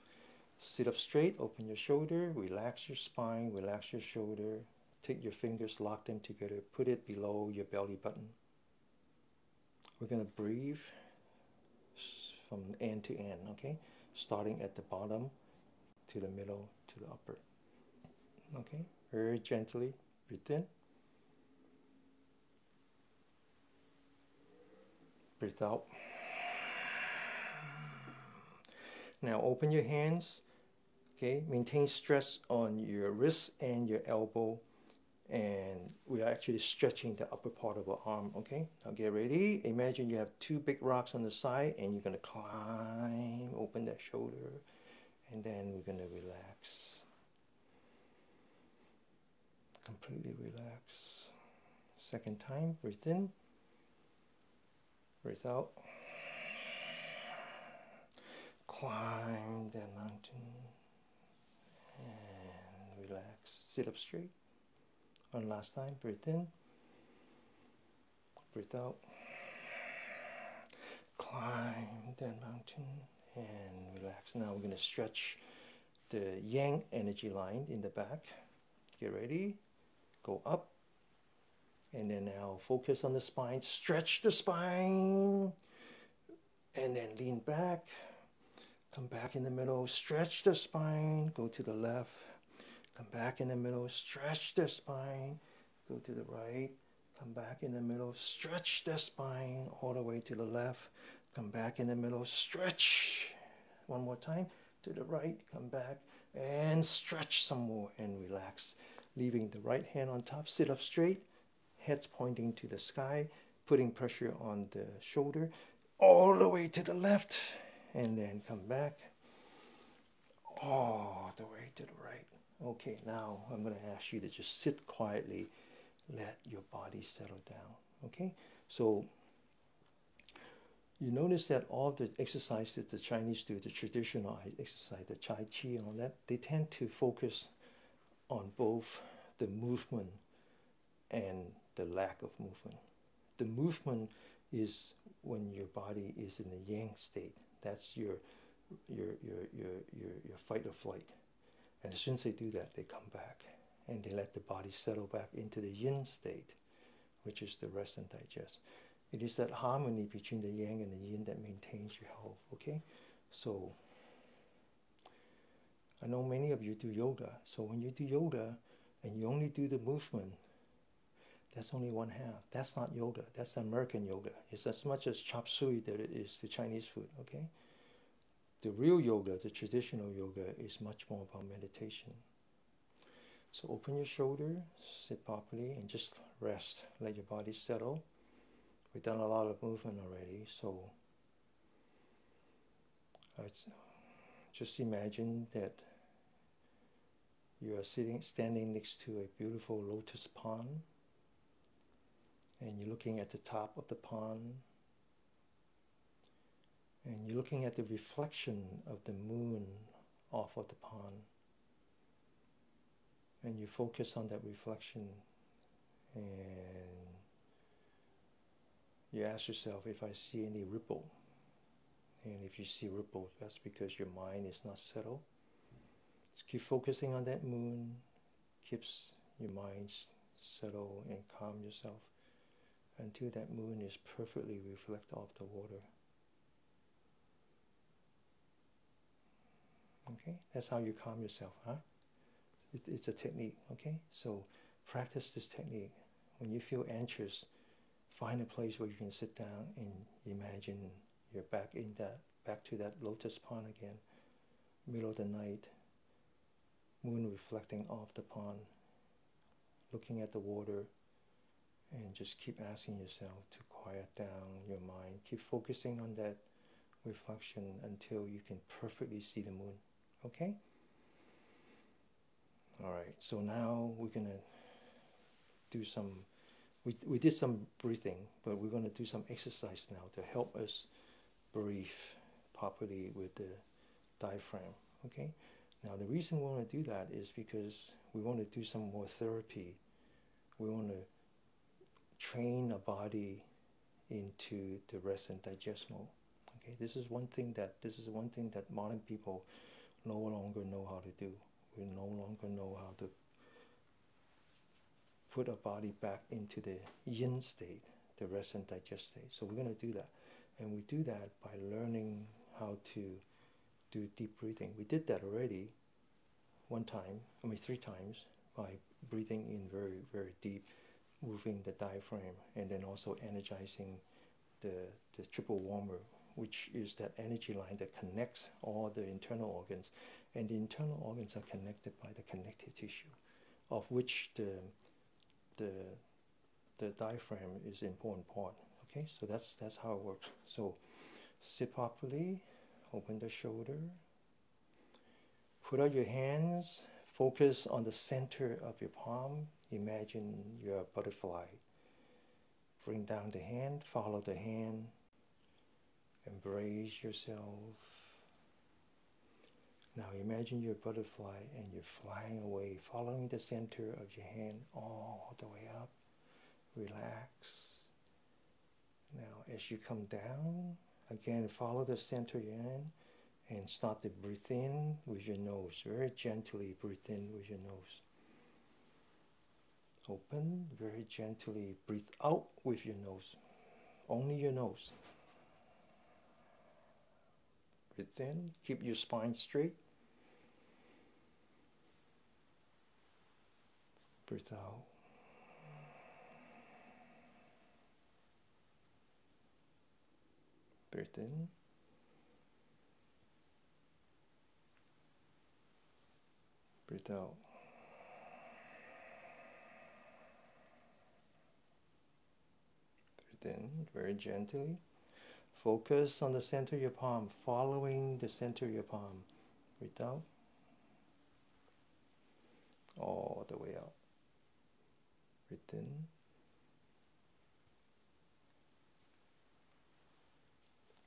Sit up straight, open your shoulder, relax your spine, relax your shoulder. Take your fingers, lock them together, put it below your belly button. We're going to breathe from end to end, okay? Starting at the bottom to the middle to the upper. Okay? Very gently, breathe in. Breathe out. Now open your hands, okay? Maintain stress on your wrist and your elbow, and we are actually stretching the upper part of our arm. Okay, now get ready. Imagine you have 2 big rocks on the side and you're going to climb, open that shoulder, and then we're going to relax, completely relax. Second time, breathe in, breathe out, climb that mountain and relax. Sit up straight. One last time, breathe in, breathe out, climb that mountain and relax. Now we're going to stretch the yang energy line in the back. Get ready, go up, and then now focus on the spine, stretch the spine, and then lean back, come back in the middle, stretch the spine, go to the left, come back in the middle, stretch the spine, go to the right, come back in the middle, stretch the spine all the way to the left, come back in the middle, stretch. One more time, to the right, come back, and stretch some more and relax. Leaving the right hand on top, sit up straight, head's pointing to the sky, putting pressure on the shoulder, all the way to the left, and then come back, all the way to the right. Okay, now I'm going to ask you to just sit quietly, let your body settle down. Okay, so you notice that all the exercises the Chinese do, the traditional exercise, the Tai Chi and all that, they tend to focus on both the movement and the lack of movement. The movement is when your body is in the yang state. That's your fight or flight. And as soon as they do that, they come back and they let the body settle back into the yin state. which is the rest and digest. It is that harmony between the yang and the yin that maintains your health, okay? So, I know many of you do yoga. So when you do yoga and you only do the movement, that's only one half. That's not yoga. That's American yoga. It's as much as chop suey that it is the Chinese food, okay? The real yoga, the traditional yoga, is much more about meditation. So open your shoulder, sit properly, and just rest. Let your body settle. We've done a lot of movement already, so just imagine that you are standing next to a beautiful lotus pond, and you're looking at the top of the pond, and you're looking at the reflection of the moon off of the pond, and you focus on that reflection, and you ask yourself, if I see any ripple, and if you see ripple, that's because your mind is not settled. Just keep focusing on that moon, keeps your mind settled and calm yourself until that moon is perfectly reflected off the water. Okay, that's how you calm yourself, huh? It's a technique, okay? So practice this technique. When you feel anxious, find a place where you can sit down and imagine you're back to that lotus pond again, middle of the night, moon reflecting off the pond, looking at the water, and just keep asking yourself to quiet down your mind. Keep focusing on that reflection until you can perfectly see the moon. Okay? Alright, so now we're going to do some, we did some breathing, but we're going to do some exercise now to help us breathe properly with the diaphragm. Okay? Now the reason we want to do that is because we want to do some more therapy. We want to train our body into the rest and digest mode. Okay, this is one thing that modern people no longer know how to do. We no longer know how to put our body back into the yin state, the rest and digest state. So we're going to do that, and we do that by learning how to do deep breathing. We did that already three times, by breathing in very, very deep, moving the diaphragm, and then also energizing the triple warmer, which is that energy line that connects all the internal organs. And the internal organs are connected by the connective tissue, of which the diaphragm is an important part. Okay, so that's how it works. So sit properly, open the shoulder, put out your hands, focus on the center of your palm. Imagine you're a butterfly. Bring down the hand, follow the hand, embrace yourself. Now imagine you're a butterfly and you're flying away, following the center of your hand all the way up. Relax. Now as you come down, again follow the center of your hand and start to breathe in with your nose. Very gently breathe in with your nose. Open, very gently breathe out with your nose. Only your nose. Breathe in, keep your spine straight. Breathe out. Breathe in. Breathe out. Breathe in very gently. Focus on the center of your palm, following the center of your palm. Breathe out. All the way out. Breathe in.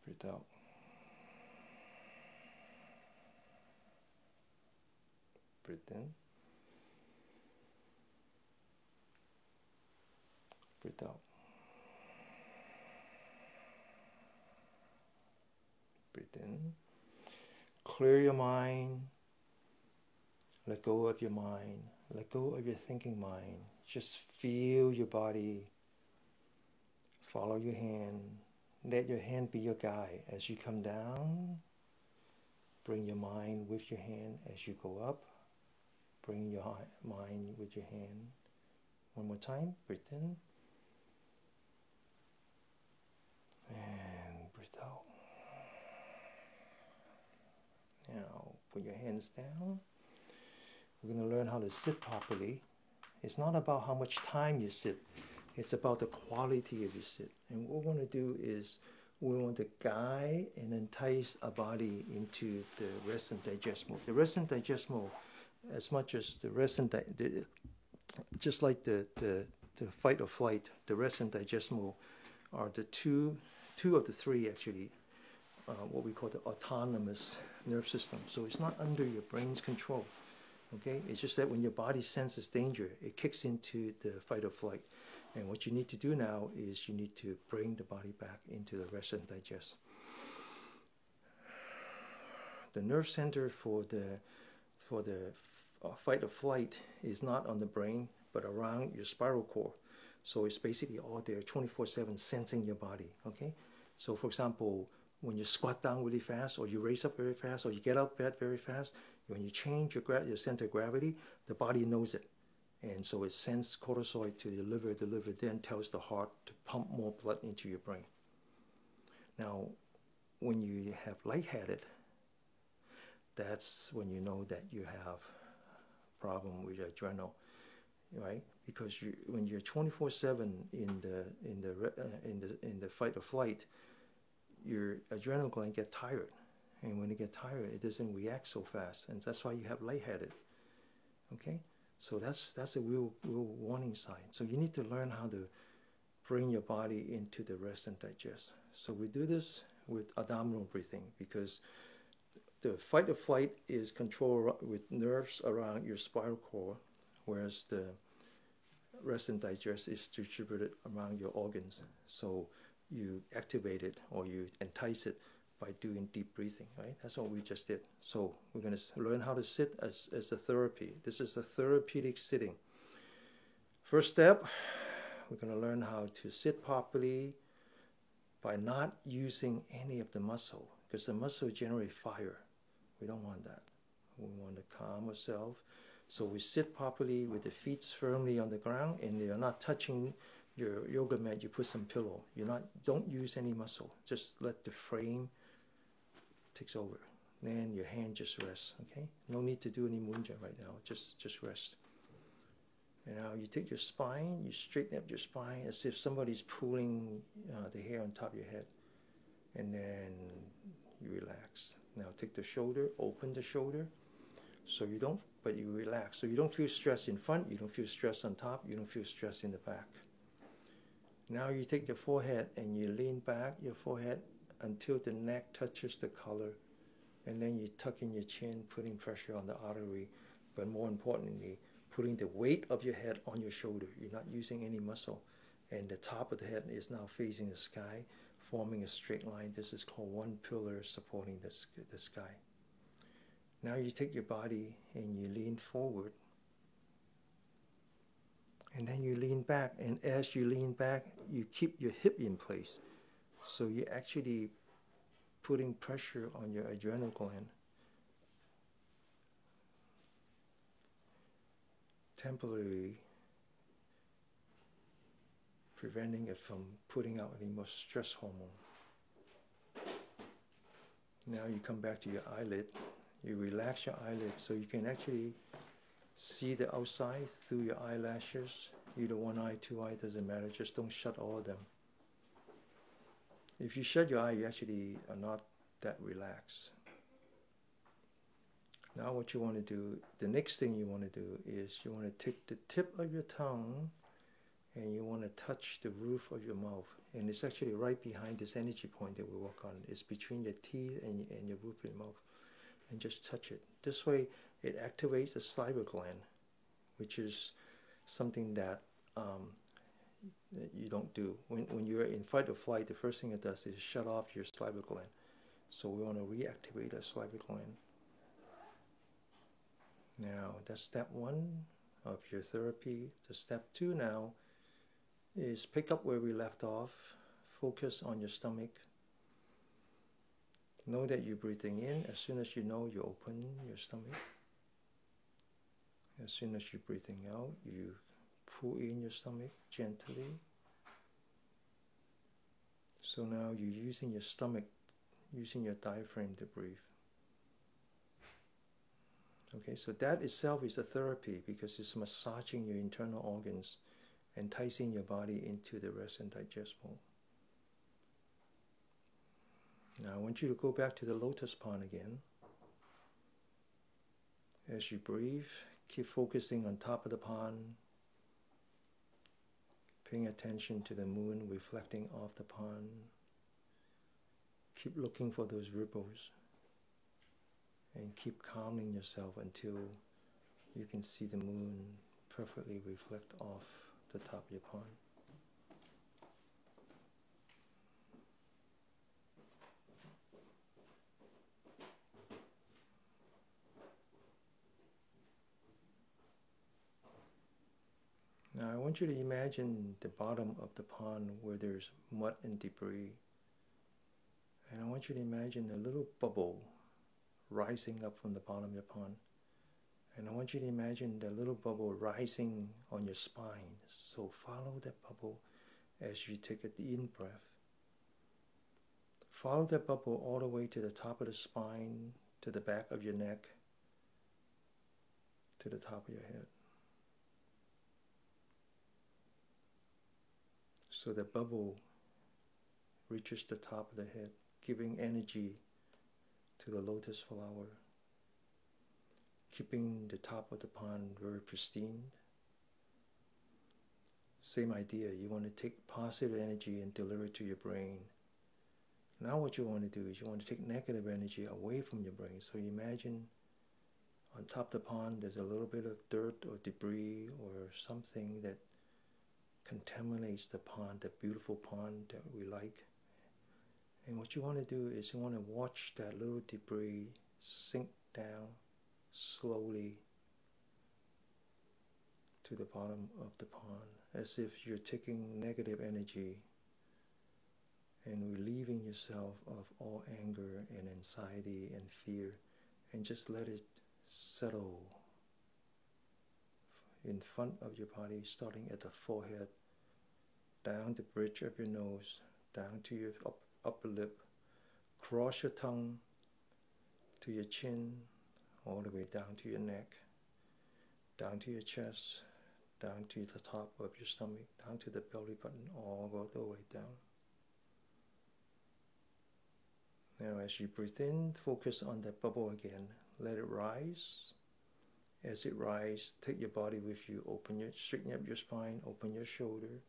Breathe out. Breathe in. Breathe out. Breathe in. Clear your mind. Let go of your mind. Let go of your thinking mind. Just feel your body Follow your hand. Let your hand be your guide. As you come down, bring your mind with your hand. As you go up, bring your mind with your hand. One more time. Breathe in. And breathe out. Now, put your hands down. We're going to learn how to sit properly. It's not about how much time you sit. It's about the quality of your sit. And what we want to do is we want to guide and entice our body into the rest and digest mode. The rest and digest mode, as much as the rest and just like the fight or flight, the rest and digest mode are the two of the three actually, what we call the autonomous nerve system. So it's not under your brain's control. Okay, it's just that when your body senses danger, it kicks into the fight or flight. And what you need to do now is you need to bring the body back into the rest and digest. The nerve center for the fight or flight is not on the brain, but around your spiral cord. So it's basically all there 24/7 sensing your body. Okay, so for example, when you squat down really fast, or you raise up very fast, or you get out of bed very fast, when you change your center of gravity, the body knows it. And so it sends cortisol to the liver. The liver then tells the heart to pump more blood into your brain. Now, when you have lightheaded, that's when you know that you have a problem with your adrenal, right? Because when you're 24/7 in the fight or flight, your adrenal gland get tired, and when it get tired, it doesn't react so fast, and that's why you have lightheaded. Okay, so that's a real warning sign. So you need to learn how to bring your body into the rest and digest. So we do this with abdominal breathing, because the fight or flight is controlled with nerves around your spinal cord, whereas the rest and digest is distributed around your organs. So you activate it or you entice it by doing deep breathing, right? That's what we just did. So we're going to learn how to sit as a therapy. This is a therapeutic sitting. First step, we're going to learn how to sit properly by not using any of the muscle, because the muscle generates fire. We don't want that. We want to calm ourselves. So we sit properly with the feet firmly on the ground, and you're not touching your yoga mat. You put some pillow. Don't use any muscle. Just let the frame takes over. Then your hand just rests. Okay. No need to do any mudra right now. Just rest. And now you take your spine. You straighten up your spine as if somebody's pulling the hair on top of your head, and then you relax. Now take the shoulder. Open the shoulder. But you relax. So you don't feel stress in front, you don't feel stress on top, you don't feel stress in the back. Now you take your forehead and you lean back your forehead until the neck touches the collar, and then you tuck in your chin, putting pressure on the artery, but more importantly, putting the weight of your head on your shoulder. You're not using any muscle, and the top of the head is now facing the sky, forming a straight line. This is called one pillar supporting the sky. Now you take your body and you lean forward, and then you lean back, and as you lean back, you keep your hip in place. So you're actually putting pressure on your adrenal gland, temporarily preventing it from putting out any more stress hormone. Now you come back to your eyelid. You relax your eyelids so you can actually see the outside through your eyelashes. Either one eye, two eye, doesn't matter. Just don't shut all of them. If you shut your eye, you actually are not that relaxed. Now what you want to do, the next thing you want to do is you want to take the tip of your tongue and you want to touch the roof of your mouth. And it's actually right behind this energy point that we work on. It's between your teeth and your roof of your mouth. And just touch it. This way, it activates the saliva gland, which is something that you don't do. When you're in fight or flight, the first thing it does is shut off your saliva gland. So we want to reactivate the saliva gland. Now, that's step one of your therapy. The step two now is pick up where we left off. focus on your stomach. Know that you're breathing in. As soon as you know, you open your stomach. As soon as you're breathing out, you pull in your stomach gently. So now you're using your stomach, using your diaphragm to breathe. Okay, so that itself is a therapy because it's massaging your internal organs, enticing your body into the rest and digest mode. Now I want you to go back to the lotus pond again. As you breathe, keep focusing on top of the pond, paying attention to the moon reflecting off the pond. Keep looking for those ripples and keep calming yourself until you can see the moon perfectly reflect off the top of your pond. Now I want you to imagine the bottom of the pond where there's mud and debris. And I want you to imagine a little bubble rising up from the bottom of your pond. And I want you to imagine the little bubble rising on your spine. So follow that bubble as you take a in breath. Follow that bubble all the way to the top of the spine, to the back of your neck, to the top of your head. So the bubble reaches the top of the head, giving energy to the lotus flower, keeping the top of the pond very pristine. Same idea, you want to take positive energy and deliver it to your brain. Now what you want to do is you want to take negative energy away from your brain. So you imagine on top of the pond there's a little bit of dirt or debris or something that contaminates the pond, the beautiful pond that we like. And what you want to do is you want to watch that little debris sink down slowly to the bottom of the pond, as if you're taking negative energy and relieving yourself of all anger and anxiety and fear, and just let it settle in front of your body, starting at the forehead, down the bridge of your nose, down to your upper lip, cross your tongue to your chin, all the way down to your neck, down to your chest, down to the top of your stomach, down to the belly button, all the way down. Now as you breathe in, focus on that bubble again. Let it rise. As it rises, take your body with you. Straighten up your spine, open your shoulder.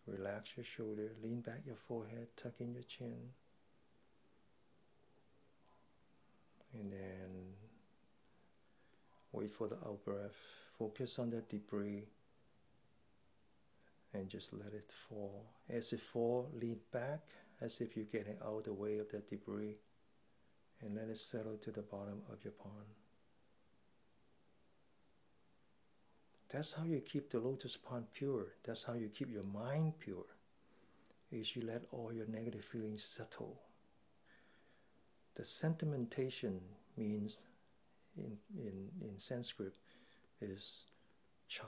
Relax your shoulder, lean back your forehead, tuck in your chin. And then wait for the out breath. Focus on that debris and just let it fall. As it falls, lean back as if you're getting out of the way of that debris, and let it settle to the bottom of your pond. That's how you keep the lotus pond pure. That's how you keep your mind pure, is you let all your negative feelings settle. The sentimentation means, in Sanskrit, is chan,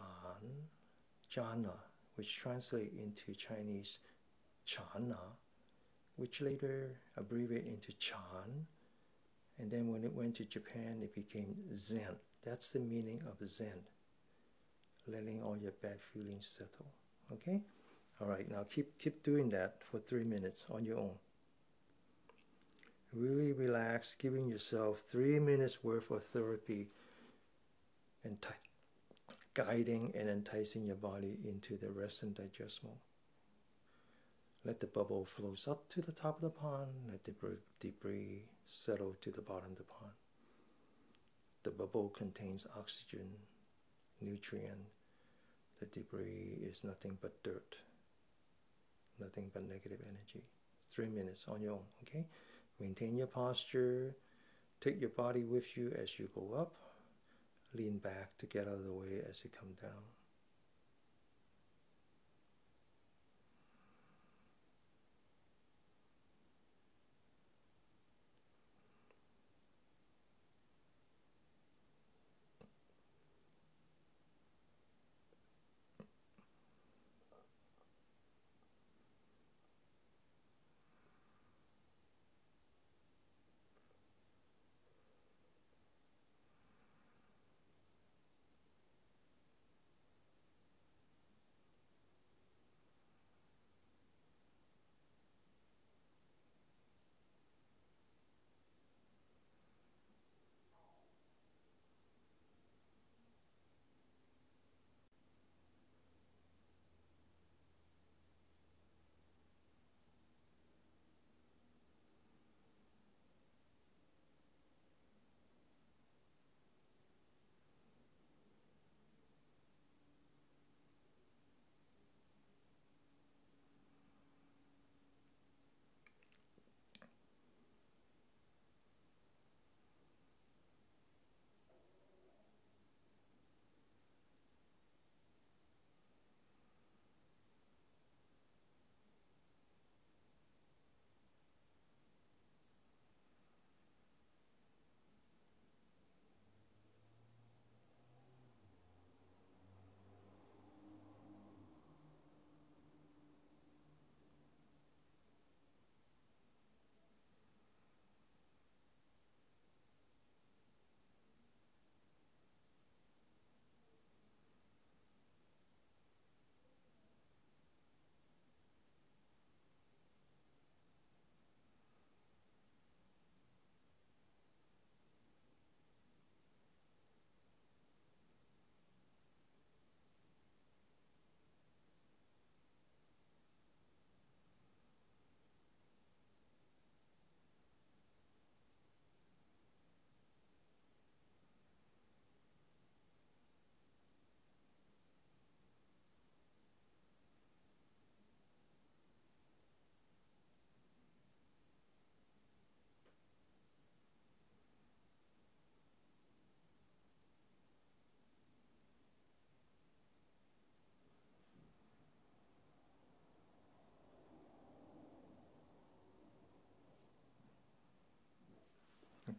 jhana, which translates into Chinese chana, which later abbreviated into Chan, and then when it went to Japan it became Zen. That's the meaning of Zen, letting all your bad feelings settle. Okay? Alright, now keep doing that for 3 minutes on your own. Really relax, giving yourself 3 minutes worth of therapy and guiding and enticing your body into the rest and digest mode. Let the bubble float up to the top of the pond. Let the debris settle to the bottom of the pond. The bubble contains oxygen, nutrient. The debris is nothing but dirt, nothing but negative energy. 3 minutes on your own, okay? Maintain your posture. Take your body with you as you go up. Lean back to get out of the way as you come down.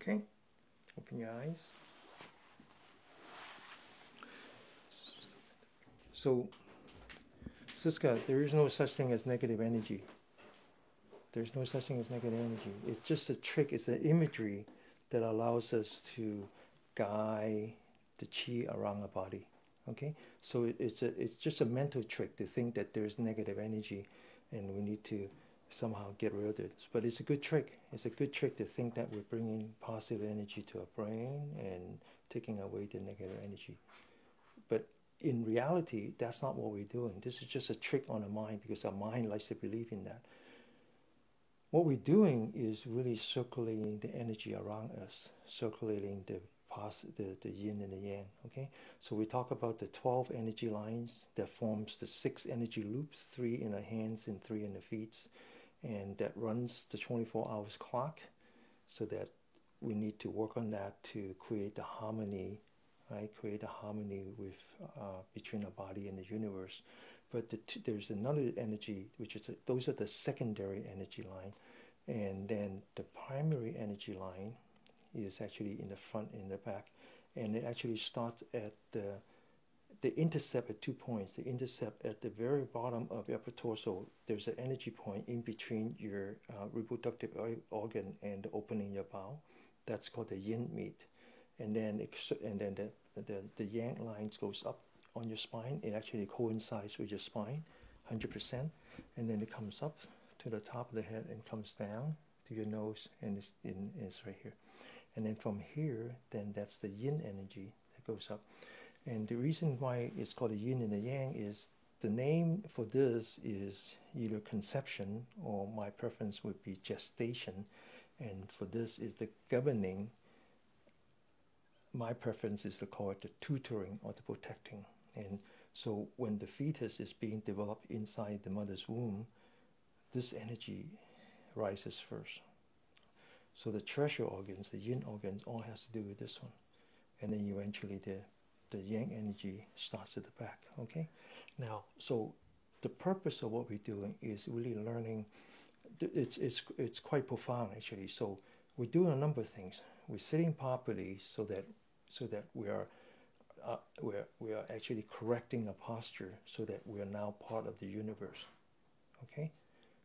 Okay, open your eyes. So, Siska, there is no such thing as negative energy. There's no such thing as negative energy. It's just a trick, it's an imagery that allows us to guide the chi around our body. Okay? So it's just a mental trick to think that there's negative energy and we need to somehow get rid of it. But it's a good trick. It's a good trick to think that we're bringing positive energy to our brain and taking away the negative energy. But in reality, that's not what we're doing. This is just a trick on the mind because our mind likes to believe in that. What we're doing is really circulating the energy around us, circulating the yin and the yang. Okay, so we talk about the 12 energy lines that forms the 6 energy loops, 3 in the hands and 3 in the feet, and that runs the 24 hours clock. So that we need to work on that to create the harmony, right? Create a harmony with between our body and the universe. But there's another energy, which is those are the secondary energy line, and then the primary energy line is actually in the front, in the back, and it actually starts at the intercept at 2 points. The intercept at the very bottom of your upper torso. There's an energy point in between your reproductive organ and the opening your bowel. That's called the yin meat, and then the yang lines goes up on your spine. It actually coincides with your spine 100%, and then it comes up to the top of the head and comes down to your nose, and it's right here. And then from here, then that's the yin energy that goes up. And the reason why it's called the yin and the yang is the name for this is either conception, or my preference would be gestation, and for this is the governing. My preference is to call it the tutoring or the protecting. And so when the fetus is being developed inside the mother's womb, this energy rises first. So the treasure organs, the yin organs, all has to do with this one. And then eventually the yang energy starts at the back, okay? Now, so the purpose of what we're doing is really learning. It's quite profound, actually. So we're doing a number of things. We're sitting properly so that we are actually correcting a posture so that we are now part of the universe. Okay?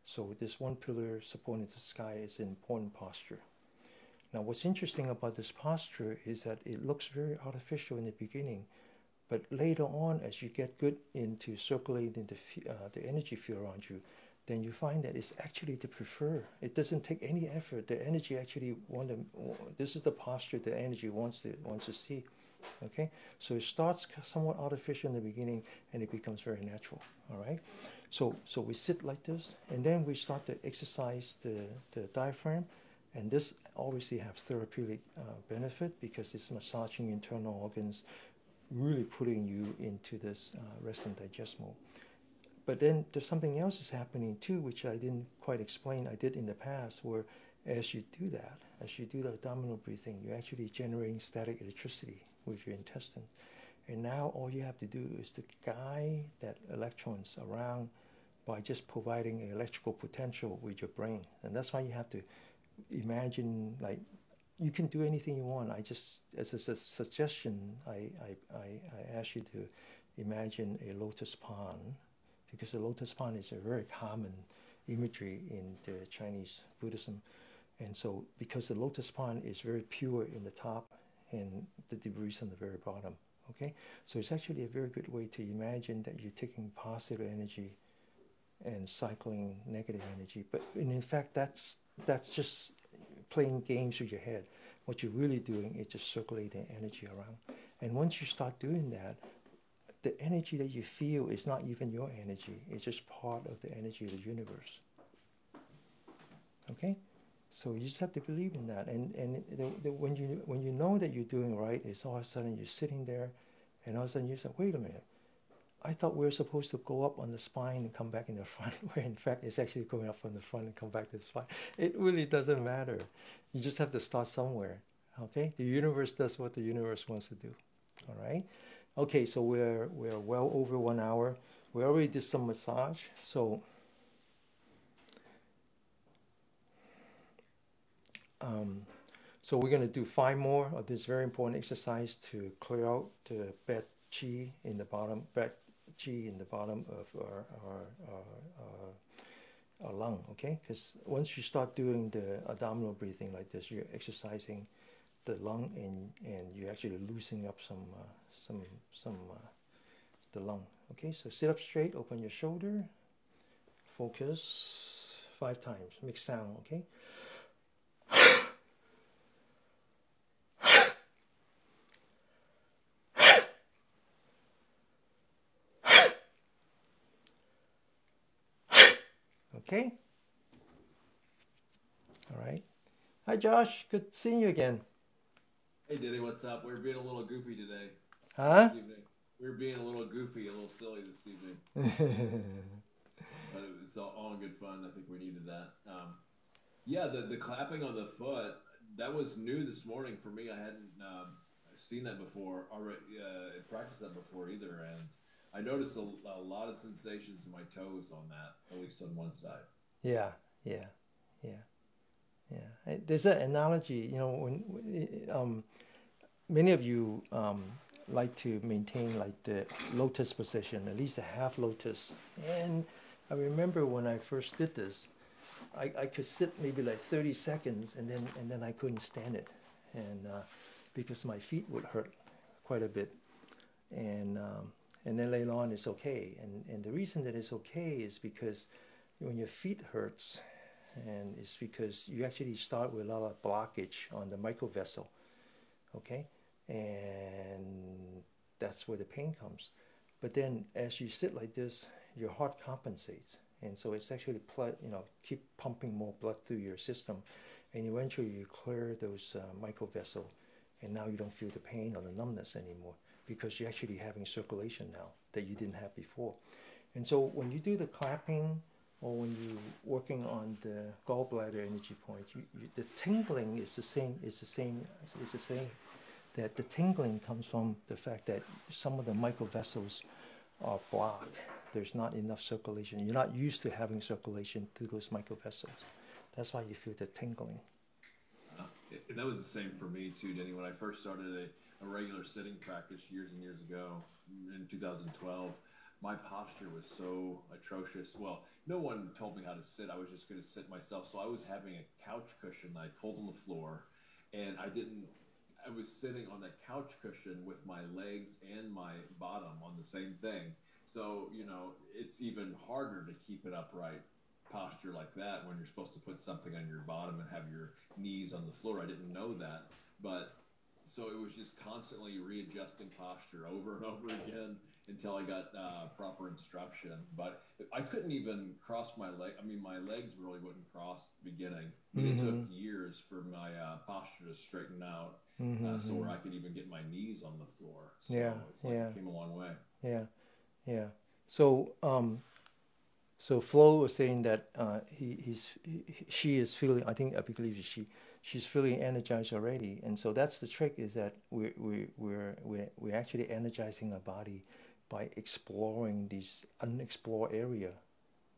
So this one pillar supporting the sky is an important posture. Now what's interesting about this posture is that it looks very artificial in the beginning, but later on, as you get good into circulating the energy field around you, then you find that it's actually the preferred. It doesn't take any effort. The energy actually this is the posture the energy wants to see. Okay, so it starts somewhat artificial in the beginning, and it becomes very natural. All right, so we sit like this, and then we start to exercise the diaphragm, and this obviously has therapeutic benefit because it's massaging internal organs, really putting you into this rest and digest mode. But then there's something else is happening too, which I didn't quite explain. I did in the past, where as you do that, as you do the abdominal breathing, you're actually generating static electricity with your intestine. And now all you have to do is to guide that electrons around by just providing an electrical potential with your brain. And that's why you have to imagine, like, you can do anything you want. I just, as a suggestion, I ask you to imagine a lotus pond, because the lotus pond is a very common imagery in the Chinese Buddhism. And so because the lotus pond is very pure in the top and the debris on the very bottom, okay? So it's actually a very good way to imagine that you're taking positive energy and cycling negative energy. But in fact, that's just playing games with your head. What you're really doing is just circulating energy around. And once you start doing that, the energy that you feel is not even your energy. It's just part of the energy of the universe. Okay? So you just have to believe in that. And when you know that you're doing right, it's all of a sudden you're sitting there, and all of a sudden you say, wait a minute, I thought we were supposed to go up on the spine and come back in the front, where in fact it's actually going up from the front and come back to the spine. It really doesn't matter. You just have to start somewhere. Okay? The universe does what the universe wants to do. All right? Okay, so we're well over 1 hour. We already did some massage, so So we're going to do 5 more of this very important exercise to clear out the bad chi in the bottom, of our lung. Okay, because once you start doing the abdominal breathing like this, you're exercising the lung, and you're actually loosening up the lung. Okay, so sit up straight, open your shoulder, focus 5 times, make sound. Okay. Okay. All right. Hi, Josh. Good seeing you again. Hey Diddy, what's up? We're being a little goofy today, Huh? this evening. We're being a little goofy, a little silly this evening, but it was all in good fun. I think we needed that. Yeah, the clapping on the foot, that was new this morning for me. I hadn't seen that before, already practiced that before either, and I noticed a lot of sensations in my toes on that, at least on one side. Yeah, yeah, yeah, yeah. There's an analogy, many of you like to maintain like the lotus position, at least a half lotus. And I remember when I first did this, I could sit maybe like 30 seconds, and then I couldn't stand it, and because my feet would hurt quite a bit, and then later on it's okay, and the reason that it's okay is because when your feet hurts, and it's because you actually start with a lot of blockage on the microvessel. Okay, and that's where the pain comes. But then as you sit like this, your heart compensates, and so it's actually keep pumping more blood through your system, and eventually you clear those microvessel, and now you don't feel the pain or the numbness anymore, because you're actually having circulation now that you didn't have before. And so when you do the clapping, or when you're working on the gallbladder energy point, the tingling is the same. It's the same. It's the same. That the tingling comes from the fact that some of the microvessels are blocked. There's not enough circulation. You're not used to having circulation through those microvessels. That's why you feel the tingling. That was the same for me too, Denny. When I first started a regular sitting practice years and years ago in 2012, my posture was so atrocious. Well, no one told me how to sit. I was just going to sit myself. So I was having a couch cushion that I pulled on the floor, and I didn't. I was sitting on that couch cushion with my legs and my bottom on the same thing. So, it's even harder to keep it upright posture like that when you're supposed to put something on your bottom and have your knees on the floor. I didn't know that. But so it was just constantly readjusting posture over and over again until I got proper instruction. But I couldn't even cross my leg. I mean, my legs really wouldn't cross beginning. I mean, it took Mm-hmm. years for my posture to straighten out, so Mm-hmm. where I could even get my knees on the floor. So Yeah. it's like Yeah. it came a long way. Yeah. Yeah. So so Flo was saying that she is feeling. I believe she's feeling energized already, and so that's the trick. Is that we're actually energizing our body by exploring these unexplored area,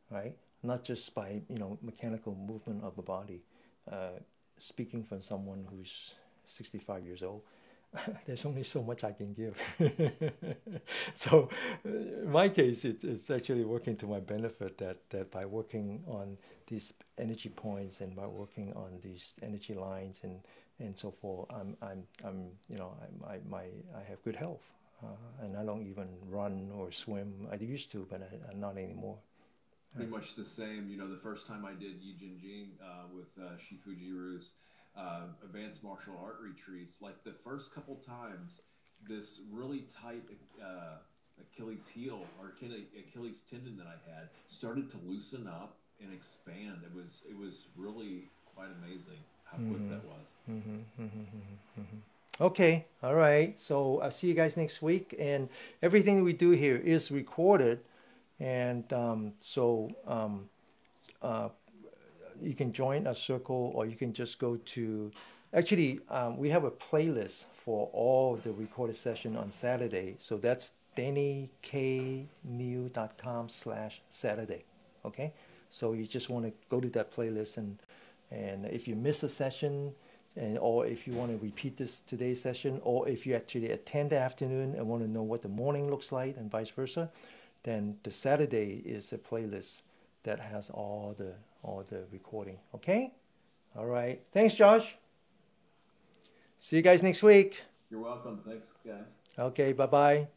right? Not just by mechanical movement of the body. Uh, Speaking from someone who's 65 years old, there's only so much I can give. So, in my case, it's actually working to my benefit, that by working on these energy points, and by working on these energy lines, and so forth, I'm I have good health, and I don't even run or swim. I used to, but I'm not anymore. Pretty much the same. The first time I did Yi Jin Jing with Shifujiru's advanced martial art retreats, like the first couple times, this really tight Achilles heel or Achilles tendon that I had started to loosen up and expand. It was really quite amazing how quick Mm-hmm. that was. Mm-hmm. Mm-hmm. Mm-hmm. Okay, all right. So I'll see you guys next week. And everything we do here is recorded, and uh, you can join a circle, or you can just go to. Actually, we have a playlist for all the recorded session on Saturday. So that's dannyknew.com/Saturday. Okay, so you just want to go to that playlist, and if you miss a session, and or if you want to repeat this today's session, or if you actually attend the afternoon and want to know what the morning looks like and vice versa, then the Saturday is a playlist that has all the recording. Okay? All right. Thanks, Josh. See you guys next week. You're welcome. Thanks, guys. Okay, bye-bye.